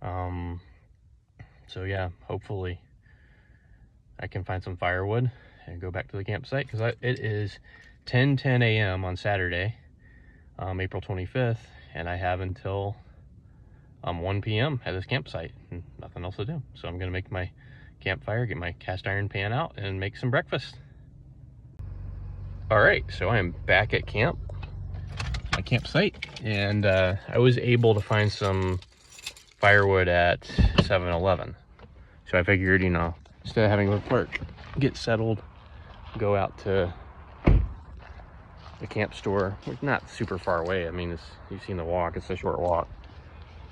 So yeah, hopefully I can find some firewood and go back to the campsite, because it is 10:10 a.m. on Saturday, April 25th, and I have until 1 p.m. at this campsite and nothing else to do. So I'm gonna make my campfire, get my cast iron pan out, and make some breakfast. All right, so I am back at my campsite, and I was able to find some firewood at 7-Eleven. So I figured, instead of having to work, get settled, go out to the camp store, which is not super far away. I mean, you've seen the walk, it's a short walk.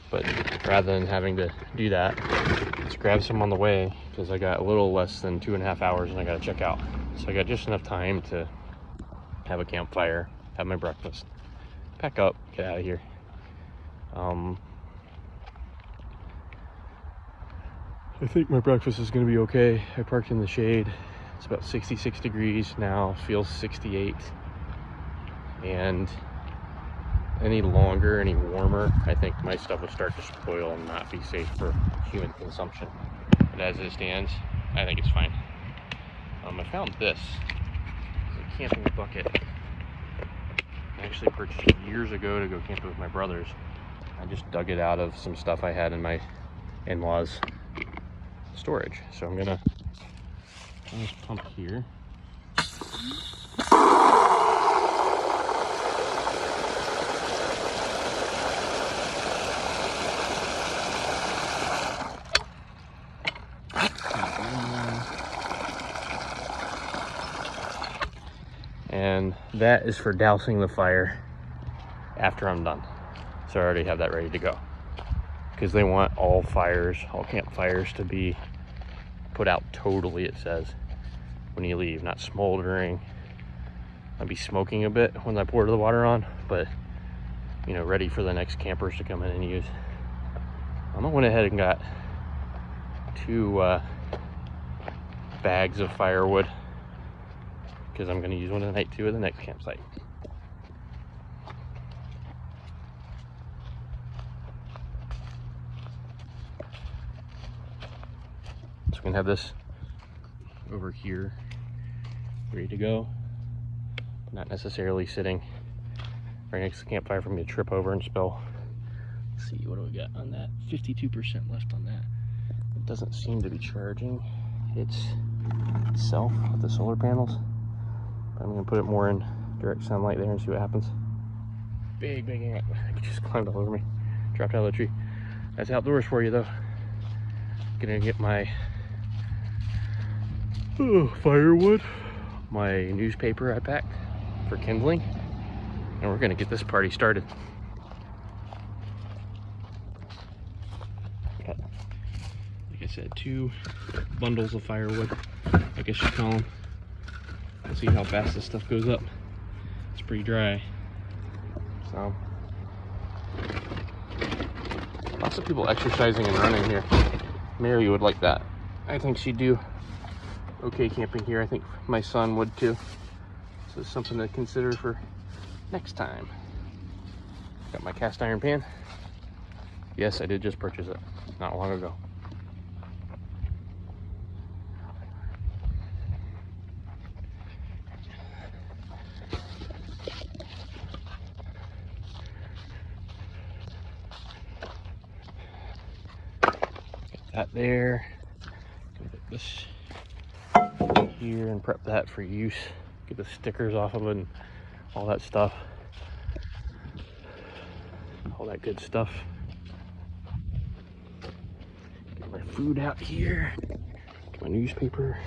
But rather than having to do that, let's grab some on the way, because I got a little less than 2.5 hours and I got to check out. So I got just enough time to have a campfire, have my breakfast, pack up, get out of here. I think my breakfast is going to be okay. I parked in the shade. It's about 66 degrees now, feels 68. And any longer, any warmer, I think my stuff will start to spoil and not be safe for human consumption. But as it stands, I think it's fine. I found this. It's a camping bucket. I actually purchased it years ago to go camping with my brothers. I just dug it out of some stuff I had in my in-laws' storage. So I'm gonna turn this pump here. And that is for dousing the fire after I'm done. So I already have that ready to go, because they want all campfires to be put out totally, it says, when you leave, not smoldering. I'll be smoking a bit when I pour the water on, but you know, ready for the next campers to come in and use. I went ahead and got 2 bags of firewood, because I'm going to use one tonight too at the next campsite. So we can have this over here ready to go, not necessarily sitting right next to the campfire for me to trip over and spill. Let's see, what do we got on that? 52% left on that. It doesn't seem to be charging itself with the solar panels. I'm gonna put it more in direct sunlight there and see what happens. Big ant. It just climbed all over me. Dropped out of the tree. That's outdoors for you though. Gonna get my firewood, my newspaper I packed for kindling, and we're gonna get this party started. Got, like I said, 2 bundles of firewood, I guess you call them. Let's see how fast this stuff goes up. It's pretty dry. So, lots of people exercising and running here. Mary would like that. I think she'd do okay camping here. I think my son would too. So it's something to consider for next time. Got my cast iron pan. Yes, I did just purchase it not long ago. That there. Put this here and prep that for use. Get the stickers off of it and all that stuff. All that good stuff. Get my food out here. Get my newspaper.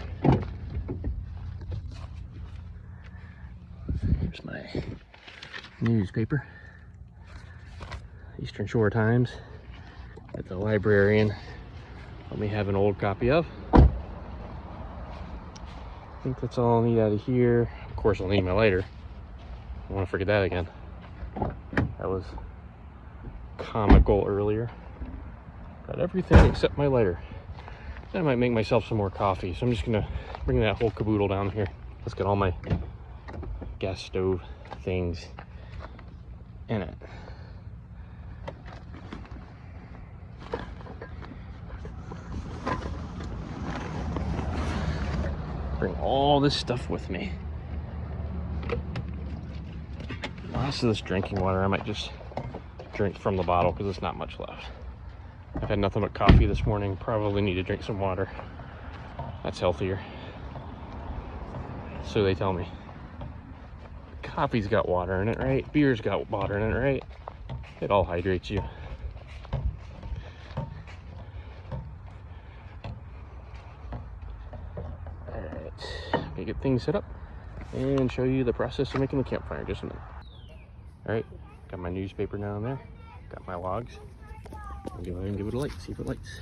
Here's my newspaper. Eastern Shore Times that the librarian let me have an old copy of. I think that's all I'll need out of here. Of course, I'll need my lighter. I don't want to forget that again. That was comical earlier. Got everything except my lighter. Then I might make myself some more coffee. So I'm just gonna bring that whole caboodle down here. Let's get all my gas stove things in it. Bring all this stuff with me. The rest of this drinking water I might just drink from the bottle because there's not much left. I've had nothing but coffee this morning. Probably need to drink some water. That's healthier. So they tell me. Coffee's got water in it, right? Beer's got water in it, right? It all hydrates you. Alright, get things set up. and show you the process of making the campfire in just a minute. All right, got my newspaper down there, got my logs. I'll go ahead and give it a light, see if it lights.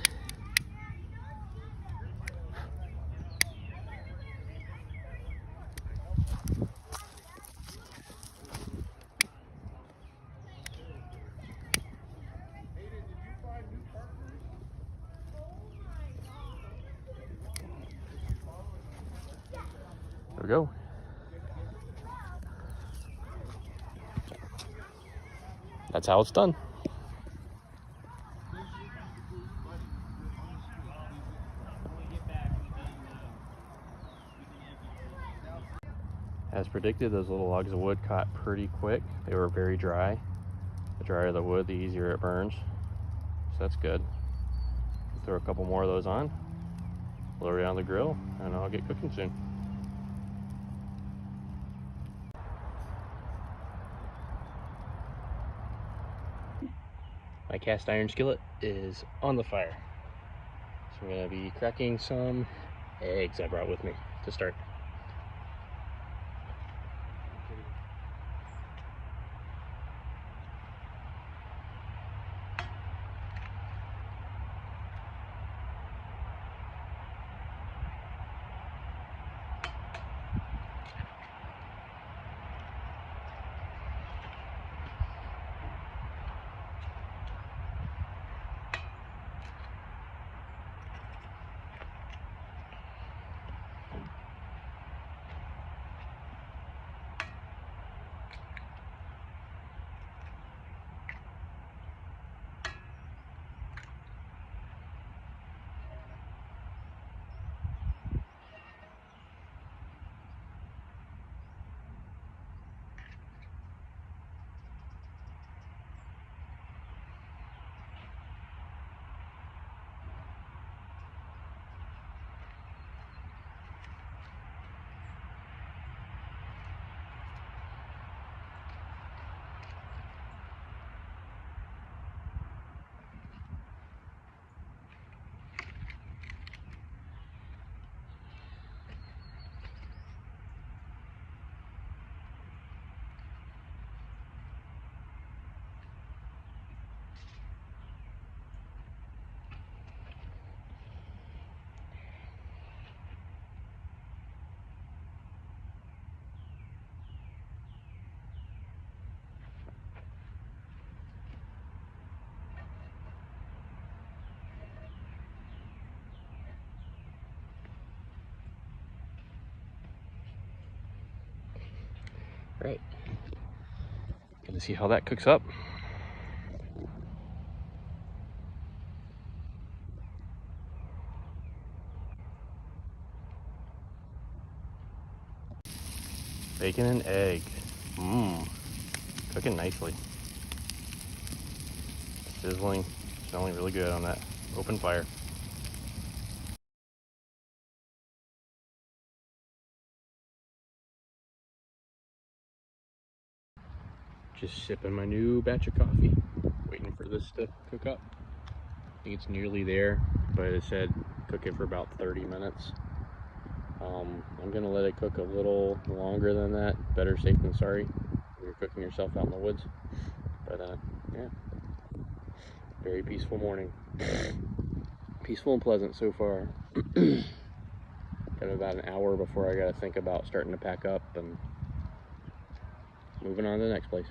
There we go. That's how it's done. As predicted, those little logs of wood caught pretty quick. They were very dry. The drier the wood, the easier it burns. So that's good. Throw a couple more of those on, lower it on the grill, and I'll get cooking soon. My cast iron skillet is on the fire. So I'm gonna be cracking some eggs I brought with me to start. Right, gonna see how that cooks up. Bacon and egg. Cooking nicely. Sizzling, smelling really good on that open fire. Just sipping my new batch of coffee, waiting for this to cook up. I think it's nearly there, but it said cook it for about 30 minutes. I'm gonna let it cook a little longer than that. Better safe than sorry. You're cooking yourself out in the woods. But yeah, very peaceful morning. Peaceful and pleasant so far. Got about an hour before I gotta think about starting to pack up and moving on to the next place.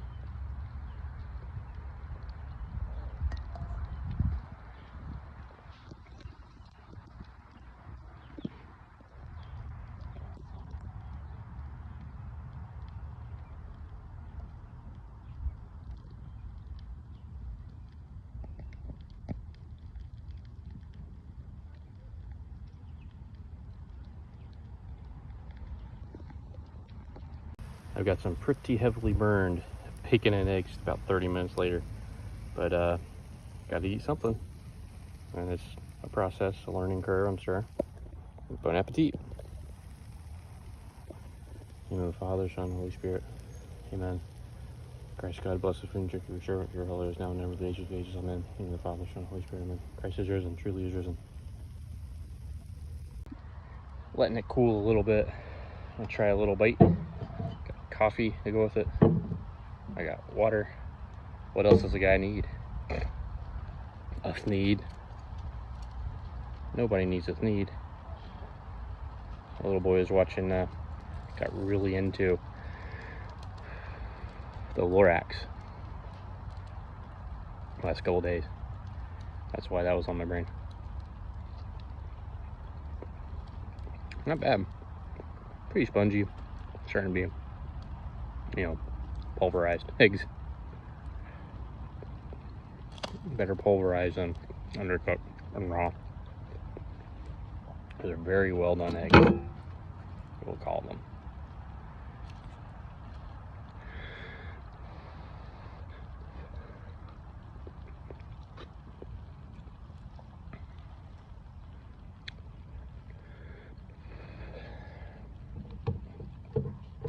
I've got some pretty heavily burned bacon and eggs about 30 minutes later, but gotta eat something, and it's a process, a learning curve, I'm sure. Bon appetit. In the name of the Father, Son, and Holy Spirit. Amen. Christ God, bless us from your servant, your Holy is now and never the ages of ages. Amen. In the name of the Father, Son, and Holy Spirit. Amen. Christ is risen, truly is risen. Letting it cool a little bit. I'll try a little bite. coffee to go with it. I got water. What else does a guy need? A need. Nobody needs a need. The little boy is watching, got really into the Lorax last couple days. That's why that was on my brain. Not bad. Pretty spongy. Starting to be, you know, pulverized eggs. Better pulverized than undercooked and raw. Those are very well done eggs, we'll call them.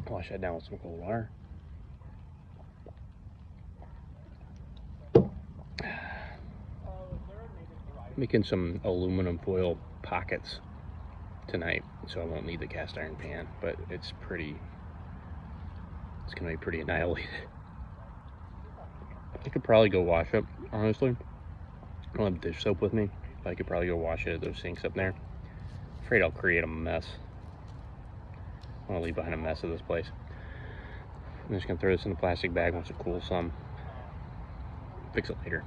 Wash that down with some cold water. Making some aluminum foil pockets tonight, so I won't need the cast iron pan, but it's gonna be pretty annihilated. I could probably go wash it, honestly. I don't have dish soap with me, but I could probably go wash it at those sinks up there. Afraid I'll create a mess. I want to leave behind a mess of this place. I'm just gonna throw this in a plastic bag once it cools some. Fix it later.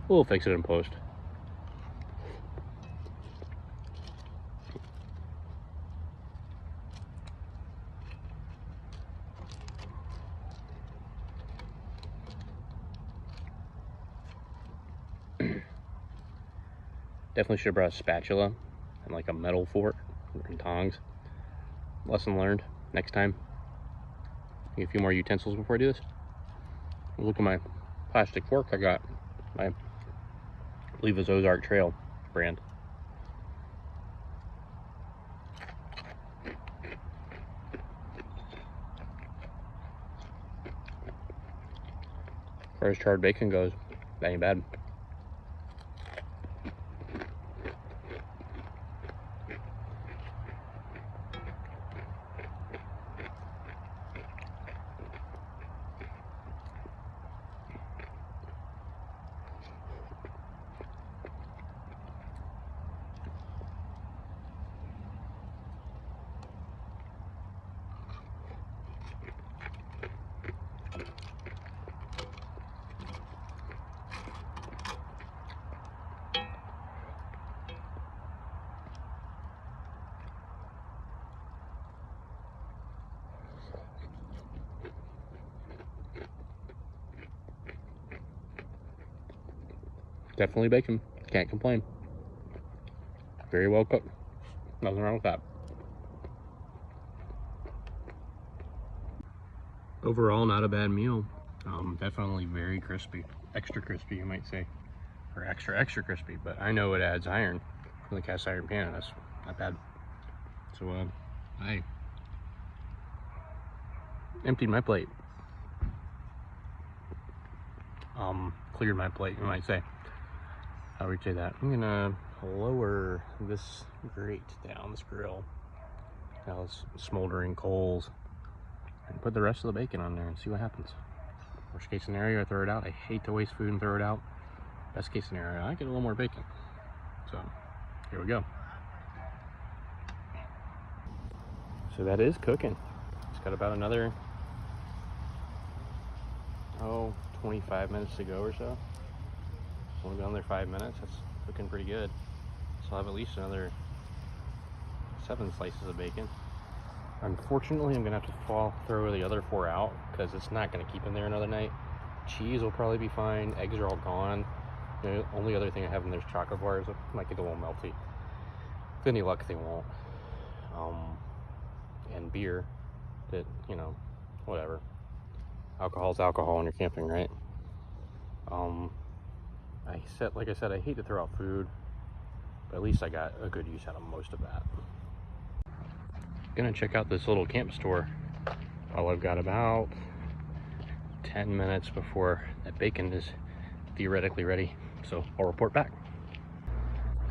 We'll fix it in post. Definitely should have brought a spatula and like a metal fork and tongs. Lesson learned. Next time, get a few more utensils before I do this. Look at my plastic fork I got. I believe it's Ozark Trail brand. As far as charred bacon goes, that ain't bad. Definitely bacon. Can't complain. Very well cooked. Nothing wrong with that. Overall, not a bad meal. Definitely very crispy. Extra crispy, you might say. Or extra crispy. But I know it adds iron from the cast iron pan, and that's not bad. So, I emptied my plate. Cleared my plate, you might say. How would you say that? I'm gonna lower this grate down, this grill. Now it's smoldering coals. And put the rest of the bacon on there and see what happens. Worst case scenario, I throw it out. I hate to waste food and throw it out. Best case scenario, I get a little more bacon. So, here we go. So that is cooking. It's got about another, 25 minutes to go or so. It's only been on there 5 minutes. That's looking pretty good. So I'll have at least another 7 slices of bacon. Unfortunately, I'm gonna have to throw the other 4 out because it's not gonna keep in there another night. Cheese will probably be fine. Eggs are all gone. The only other thing I have in there is chocolate bars. It might get a little melty. With any luck, they won't. And beer. That, you know, whatever. Alcohol's alcohol when you're camping, right? Like I said, I hate to throw out food, but at least I got a good use out of most of that. Gonna check out this little camp store while I've got about 10 minutes before that bacon is theoretically ready. So I'll report back.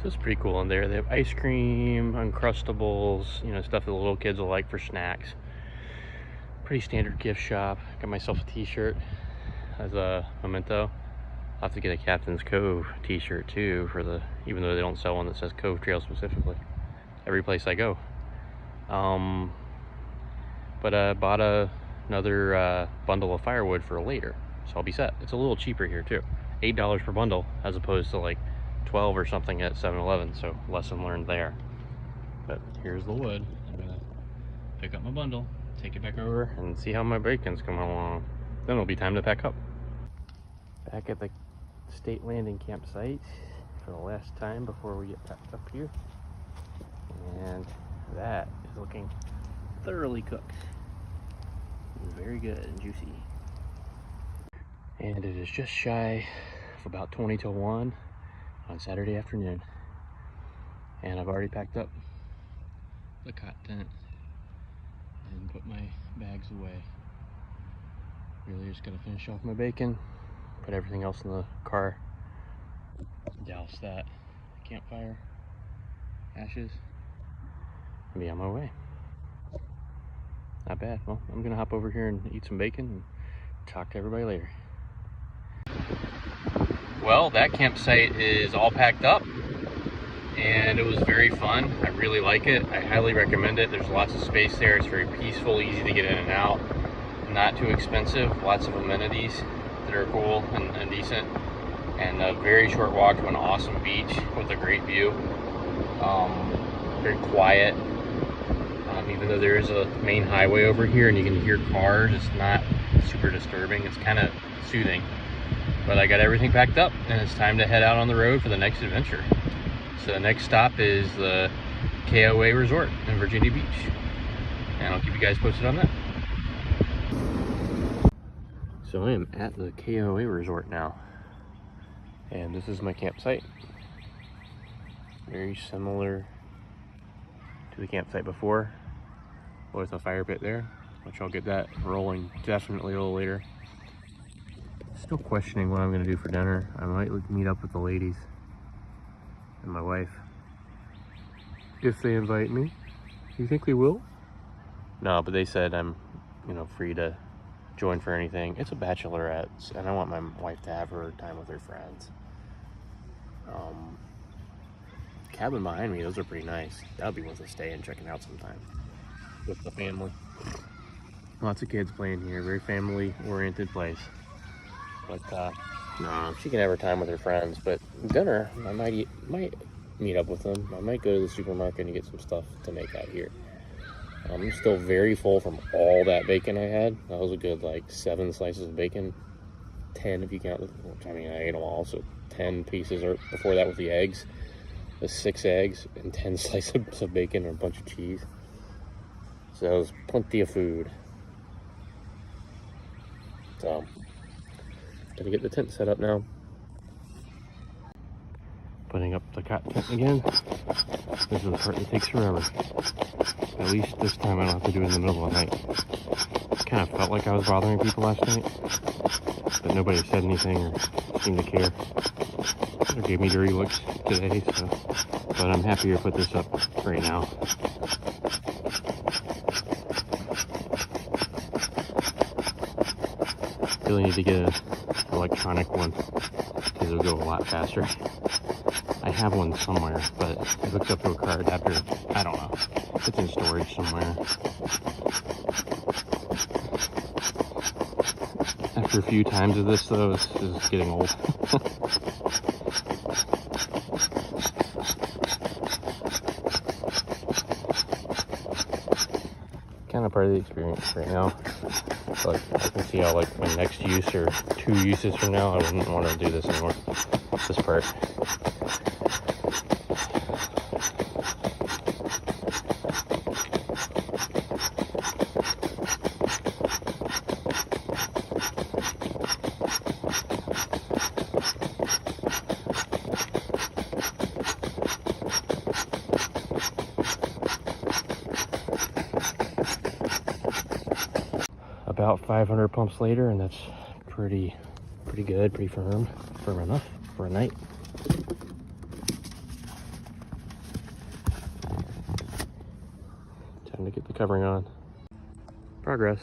So it's pretty cool in there. They have ice cream, Uncrustables, you know, stuff that the little kids will like for snacks. pretty standard gift shop. Got myself a t-shirt as a memento. I'll have to get a Captain's Cove t-shirt too, for the, even though they don't sell one that says Cove Trail specifically every place I go. But I bought another bundle of firewood for later, so I'll be set. It's a little cheaper here too, $8 per bundle as opposed to like 12 or something at 7-Eleven, so lesson learned there. But here's the wood. I'm gonna pick up my bundle, take it back over, and see how my bacon's coming along. Then it'll be time to pack up. Back at the State Landing campsite for the last time before we get packed up here. And that is looking thoroughly cooked. Very good and juicy. And it is just shy of about 20 to 1 on Saturday afternoon. And I've already packed up the cot tent and put my bags away. Really just gotta finish off my bacon, put everything else in the car, douse that campfire ashes, and be on my way. Not bad. Well, I'm gonna hop over here and eat some bacon and talk to everybody later. Well, that campsite is all packed up and it was very fun. I really like it. I highly recommend it. There's lots of space there. It's very peaceful, easy to get in and out, not too expensive, lots of amenities that are cool and decent, and a very short walk to an awesome beach with a great view. Very quiet, even though there is a main highway over here and you can hear cars, it's not super disturbing. It's kind of soothing. But I got everything packed up and it's time to head out on the road for the next adventure. So the next stop is the KOA Resort in Virginia Beach, and I'll keep you guys posted on that. So I am at the KOA Resort now, and this is my campsite. Very similar to the campsite before, with a fire pit there, which I'll get that rolling definitely a little later. Still questioning what I'm gonna do for dinner. I might meet up with the ladies and my wife if they invite me. You think they will? No, but they said I'm, free to join for anything. It's a bachelorettes, and I want my wife to have her time with her friends. Cabin behind me, those are pretty nice. That'll be worth a stay and checking out sometime with the family. Lots of kids playing here. Very family-oriented place. But no, she can have her time with her friends. But dinner, I might meet up with them. I might go to the supermarket and get some stuff to make out here. I'm still very full from all that bacon I had. That was a good 7 slices of bacon, 10 if you count. I ate them all. So 10 pieces or before that with the eggs. The 6 eggs and 10 slices of bacon and a bunch of cheese. So that was plenty of food. So, gonna get the tent set up now. Putting up the cot tent again. This is the part that takes forever. At least this time I don't have to do it in the middle of the night. Kind of felt like I was bothering people last night, but nobody said anything or seemed to care. Or gave me dirty looks today, so. But I'm happy to put this up right now. Really need to get an electronic one because it'll go a lot faster. I have one somewhere, but it hooks up to a car adapter. I don't know. It's in storage somewhere. After a few times of this, though, this is getting old. Kind of part of the experience right now. But I can see how my next use or 2 uses from now, I wouldn't want to do this anymore. This part. About 500 pumps later, and that's pretty good, pretty firm enough for a night. Time to get the covering on. Progress.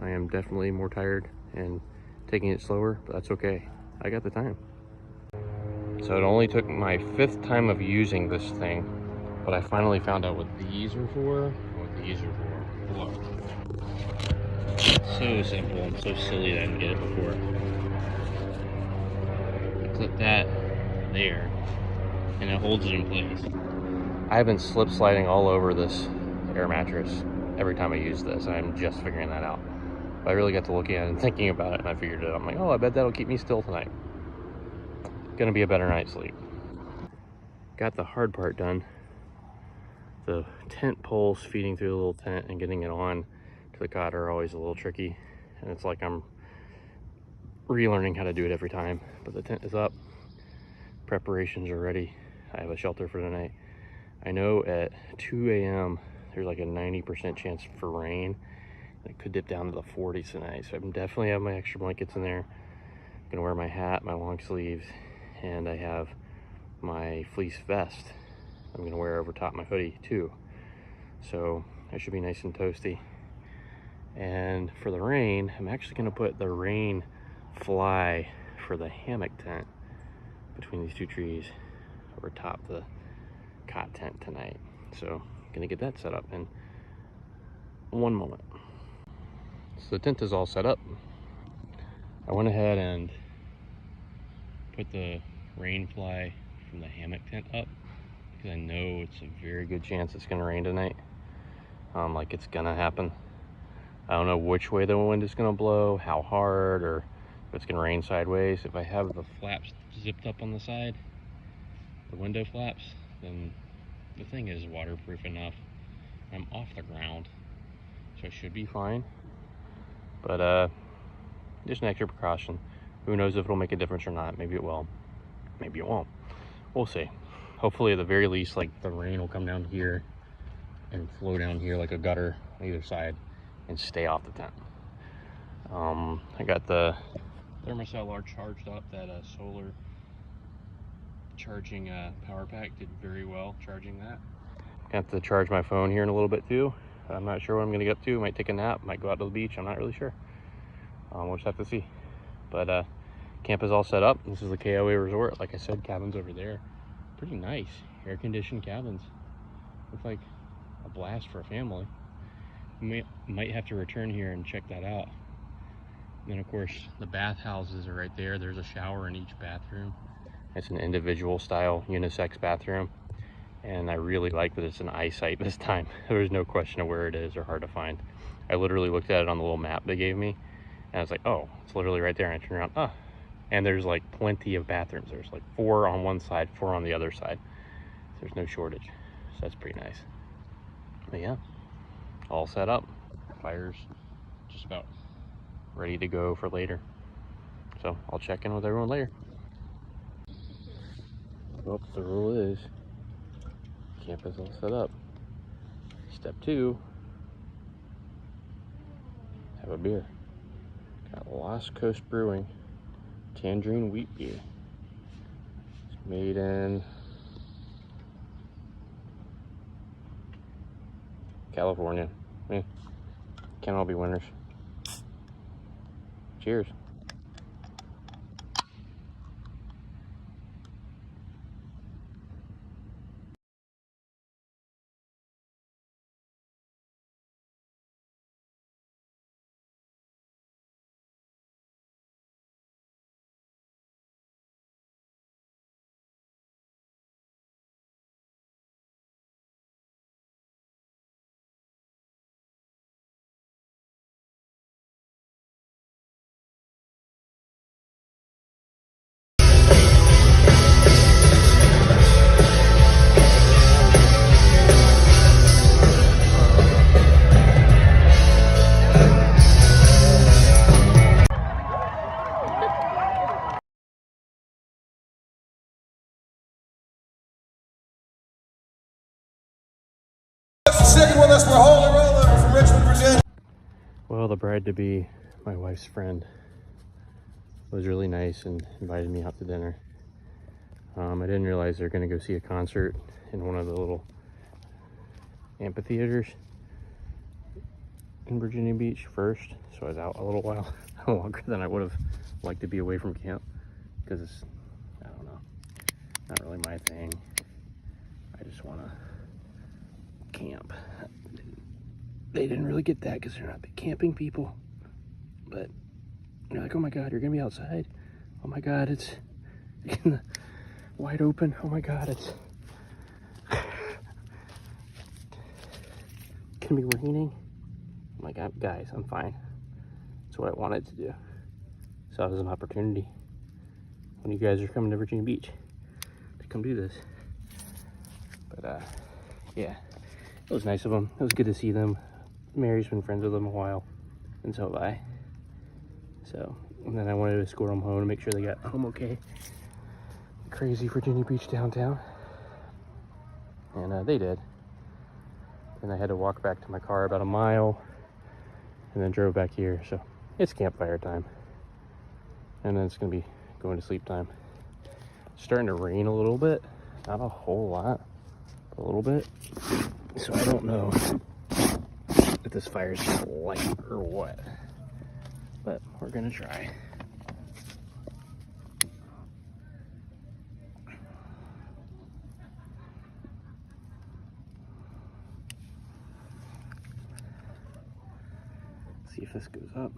I am definitely more tired and taking it slower, but that's okay. I got the time. So it only took my 5th time of using this thing, but I finally found out what these are for and what these are for. Look. So simple and so silly that I didn't get it before. You clip that there, and it holds it in place. I've been slip sliding all over this air mattress every time I use this. I'm just figuring that out. But I really got to looking at it and thinking about it, and I figured it out. I'm like, oh, I bet that'll keep me still tonight. Gonna be a better night's sleep. Got the hard part done. The tent poles feeding through the little tent and getting it on to the cot are always a little tricky. And it's like I'm relearning how to do it every time. But the tent is up. Preparations are ready. I have a shelter for tonight. I know at 2 a.m. there's like a 90% chance for rain. It could dip down to the 40s tonight. So I'm definitely have my extra blankets in there. I'm gonna wear my hat, my long sleeves, and I have my fleece vest I'm gonna wear over top my hoodie too. So I should be nice and toasty. And for the rain, I'm actually gonna put the rain fly for the hammock tent between these two trees over top the cot tent tonight. So I'm gonna get that set up in one moment. So the tent is all set up. I went ahead and put the rain fly from the hammock tent up because I know it's a very good chance it's gonna rain tonight. Like it's gonna happen. I don't know which way the wind is gonna blow, how hard, or if it's gonna rain sideways. If I have the flaps zipped up on the side, the window flaps, then the thing is waterproof enough. I'm off the ground, so I should be fine. But just an extra precaution. Who knows if it'll make a difference or not. Maybe it will, maybe it won't. We'll see. Hopefully at the very least, like the rain will come down here and flow down here like a gutter on either side and stay off the tent. I got the thermocell charged up. That solar charging power pack did very well charging that. Got to charge my phone here in a little bit too. I'm not sure what I'm gonna get up to. Might take a nap, might go out to the beach. I'm not really sure. We'll just have to see. But camp is all set up. This is the KOA resort. Like I said, cabins over there. Pretty nice, air-conditioned cabins. Looks like a blast for a family. Might have to return here and check that out. And then of course the bath houses are right there. There's a shower in each bathroom. It's an individual style unisex bathroom, and I really like that it's an eyesight this time. There's no question of where it is or hard to find. I literally looked at it on the little map they gave me, and I was like, oh, it's literally right there. And I turned around, ah, and there's like plenty of bathrooms. There's like 4 on one side, 4 on the other side. So there's no shortage. So that's pretty nice. But yeah, all set up. Fire's just about ready to go for later. So I'll check in with everyone later. Well, the rule is camp is all set up. Step 2, have a beer. Got Lost Coast Brewing Tangerine Wheat Beer. It's made in California. Can't all be winners. Cheers. Sticking with us, we're holding rolling from Richmond, Virginia. Well, the bride-to-be, my wife's friend, was really nice and invited me out to dinner. I didn't realize they're going to go see a concert in one of the little amphitheaters. in Virginia Beach first, so I was out a little while longer than I would have liked to be away from camp, because it's, I don't know, not really my thing. I just want to camp. They didn't really get that because they're not the camping people, but they're like, oh my god, you're gonna be outside, oh my god, it's wide open, oh my god, it's gonna be raining. I'm like, guys, I'm fine. That's what I wanted to do. So it was an opportunity when you guys are coming to Virginia Beach to come do this. But yeah, it was nice of them. It was good to see them. Mary's been friends with them a while, and so have I. So, and then I wanted to escort them home to make sure they got home okay. Crazy Virginia Beach downtown. And they did. And I had to walk back to my car about a mile, and then drove back here. So it's campfire time, and then it's gonna be going to sleep time. It's starting to rain a little bit, not a whole lot, but a little bit. So I don't know if this fire's gonna light or what, but we're gonna try. See if this goes up.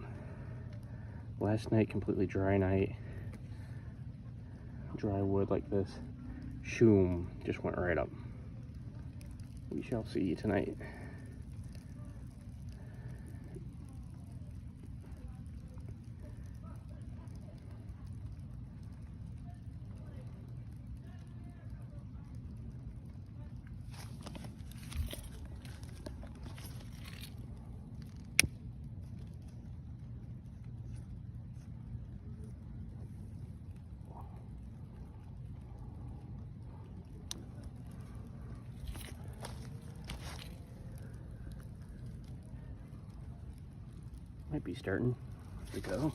Last night, completely dry night. Dry wood like this. Shoom, just went right up. We shall see tonight. Might be starting to go.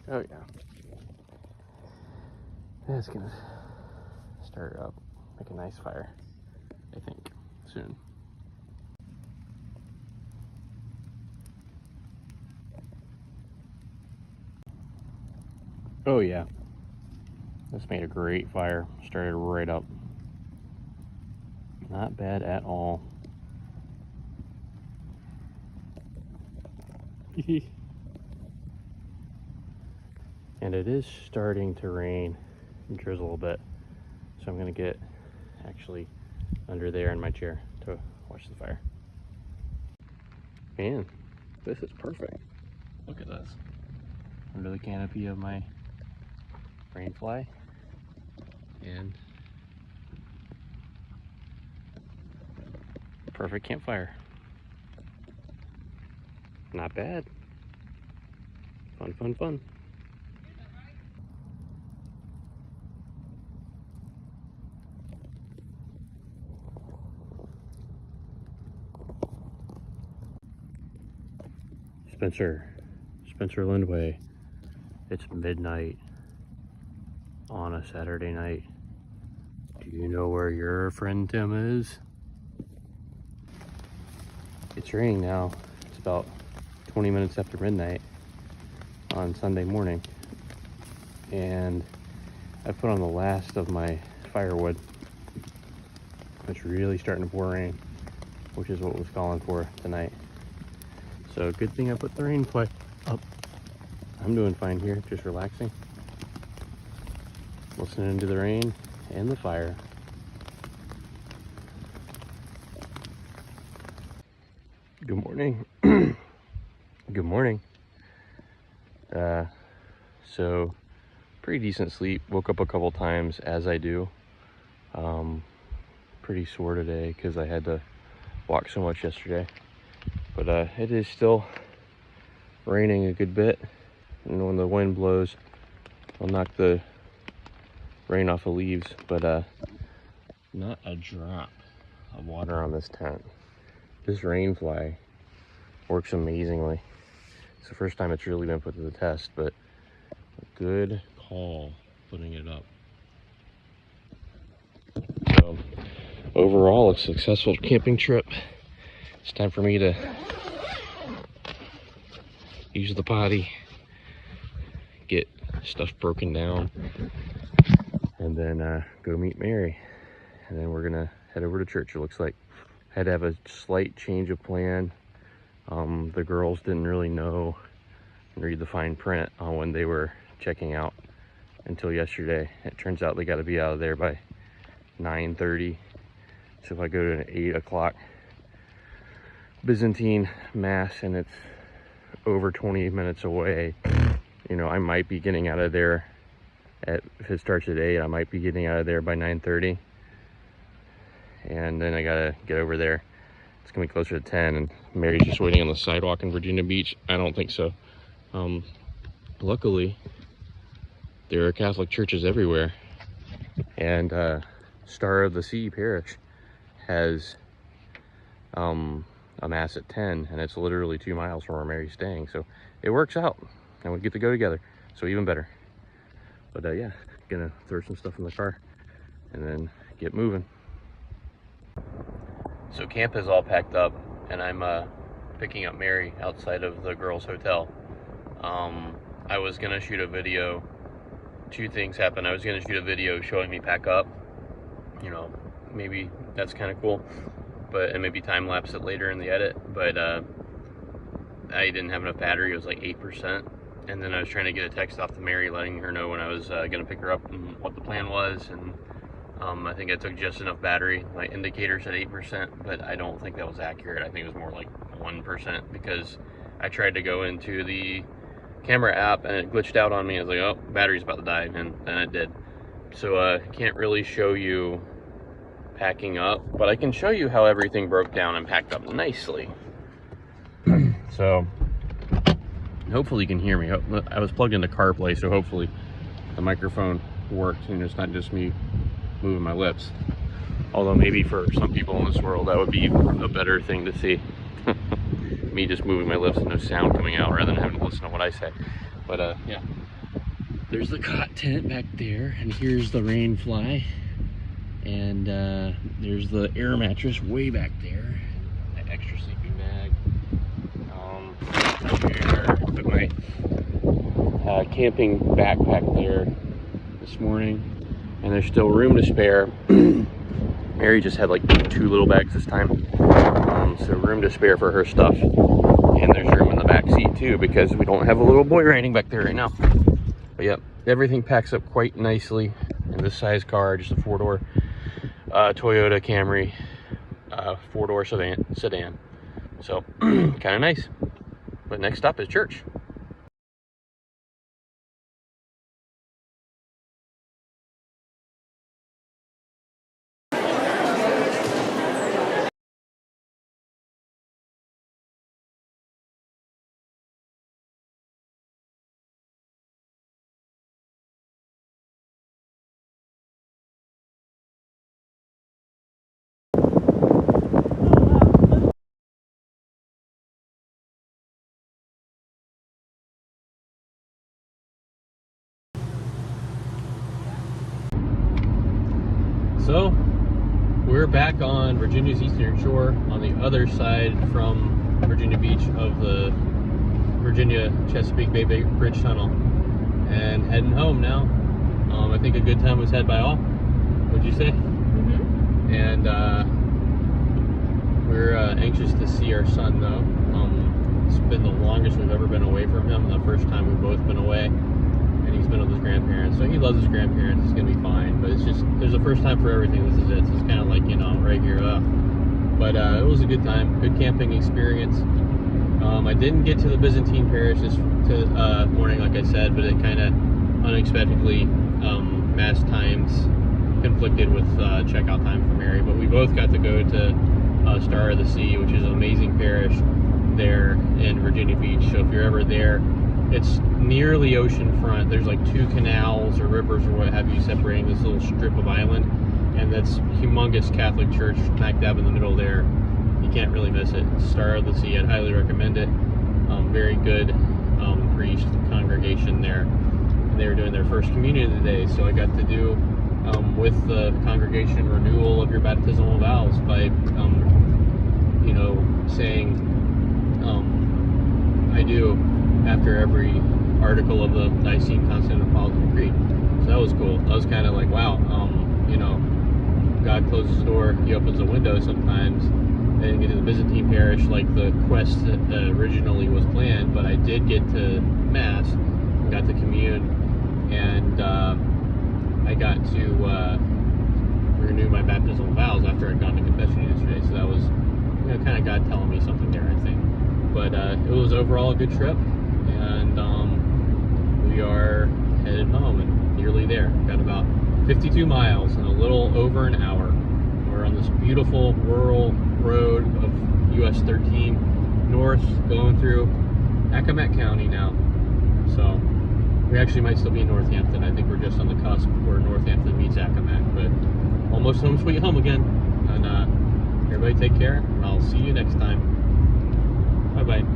Oh yeah. That's gonna start it up, make a nice fire, I think, soon. Oh yeah, this made a great fire, started right up. Not bad at all. And it is starting to rain and drizzle a bit, so I'm gonna get actually under there in my chair to watch the fire. Man, this is perfect. Look at this. Under the canopy of my rainfly, and perfect campfire. Not bad. Fun, fun, fun. Spencer Lindway. It's midnight on a Saturday night. Do you know where your friend Tim is? It's raining now. It's about 20 minutes after midnight on Sunday morning. And I put on the last of my firewood. It's really starting to pour rain, which is what was calling for tonight. So good thing I put the rain fly up. I'm doing fine here, just relaxing, listening to the rain and the fire. Good morning. Good morning. So pretty decent sleep. Woke up a couple times, as I do. Pretty sore today because I had to walk so much yesterday. But it is still raining a good bit, and when the wind blows, it'll knock the rain off the leaves, but not a drop of water on this tent. This rain fly works amazingly. It's the first time it's really been put to the test, but a good call putting it up. So overall, a successful camping trip. It's time for me to use the potty, get stuff broken down, and then go meet Mary. And then we're gonna head over to church, it looks like. Had to have a slight change of plan. The girls didn't really know and read the fine print on when they were checking out until yesterday. It turns out they got to be out of there by 9:30. So if I go to an 8 o'clock Byzantine mass and it's over 20 minutes away, you know, I might be getting out of there if it starts at 8, I might be getting out of there by 9:30. And then I gotta get over there. It's gonna be closer to 10, and Mary's just waiting on the sidewalk in Virginia Beach. I don't think so. Luckily, there are Catholic churches everywhere, and Star of the Sea parish has a mass at 10, and it's literally 2 miles from where Mary's staying, so it works out, and we get to go together, so even better. But yeah, gonna throw some stuff in the car and then get moving. So camp is all packed up, and I'm picking up Mary outside of the girls' hotel. I was gonna shoot a video. Two things happened. I was gonna shoot a video showing me pack up. You know, maybe that's kind of cool, and maybe time lapse it later in the edit. But I didn't have enough battery. It was like 8%, and then I was trying to get a text off to Mary, letting her know when I was gonna pick her up and what the plan was. And I think I took just enough battery. My indicator said 8%, but I don't think that was accurate. I think it was more like 1%, because I tried to go into the camera app and it glitched out on me. I was like, oh, battery's about to die, and then it did. So I can't really show you packing up, but I can show you how everything broke down and packed up nicely. So hopefully you can hear me. I was plugged into CarPlay, so hopefully the microphone worked and it's not just me moving my lips. Although maybe for some people in this world that would be a better thing to see. Me just moving my lips and no sound coming out, rather than having to listen to what I say. But yeah, there's the cot tent back there, and here's the rain fly, and there's the air mattress way back there, that extra sleeping bag. Here, I put my camping backpack there this morning, and there's still room to spare. Mary just had like 2 little bags this time, so room to spare for her stuff, and there's room in the back seat too, because we don't have a little boy riding back there right now. But yeah, everything packs up quite nicely in this size car, just a 4-door Toyota Camry 4-door sedan. So kind of nice. But next stop is church. So we're back on Virginia's eastern shore, on the other side from Virginia Beach of the Virginia Chesapeake Bay Bridge Tunnel, and heading home now. I think a good time was had by all. What'd you say? Mm-hmm. And we're anxious to see our son though. It's been the longest we've ever been away from him, the first time we've both been away. And he's been with his grandparents, so he loves his grandparents. He's gonna be fine, but it's just, there's a first time for everything. This is it. So it's kind of like, you know, right here. But it was a good time, good camping experience. I didn't get to the Byzantine parish this morning, like I said, but it kind of unexpectedly mass times conflicted with checkout time for Mary. But we both got to go to Star of the Sea, which is an amazing parish there in Virginia Beach. So if you're ever there, It's nearly oceanfront. There's like 2 canals or rivers or what have you separating this little strip of island, and that's humongous Catholic church smack dab in the middle there. You can't really miss it. Star of the Sea. I'd highly recommend it. Very good priest congregation there. And they were doing their first communion today, so I got to do with the congregation renewal of your baptismal vows by you know, saying I do after every article of the Nicene Constantinopolitan Creed. So that was cool. That was kind of like, wow, you know, God closes the door, He opens the window sometimes. I didn't get to the Byzantine parish like the quest that originally was planned, but I did get to Mass, got to commune, and I got to renew my baptismal vows after I'd gone to confession yesterday. So that was, you know, kind of God telling me something there, I think. But it was overall a good trip, and we are headed home and nearly there. Got about 52 miles in a little over an hour. We're on this beautiful rural road of US 13 north, going through Accomack County now. So we actually might still be in Northampton. I think we're just on the cusp where Northampton meets Accomack, but almost home sweet home again. And everybody take care, and I'll see you next time. Bye-bye.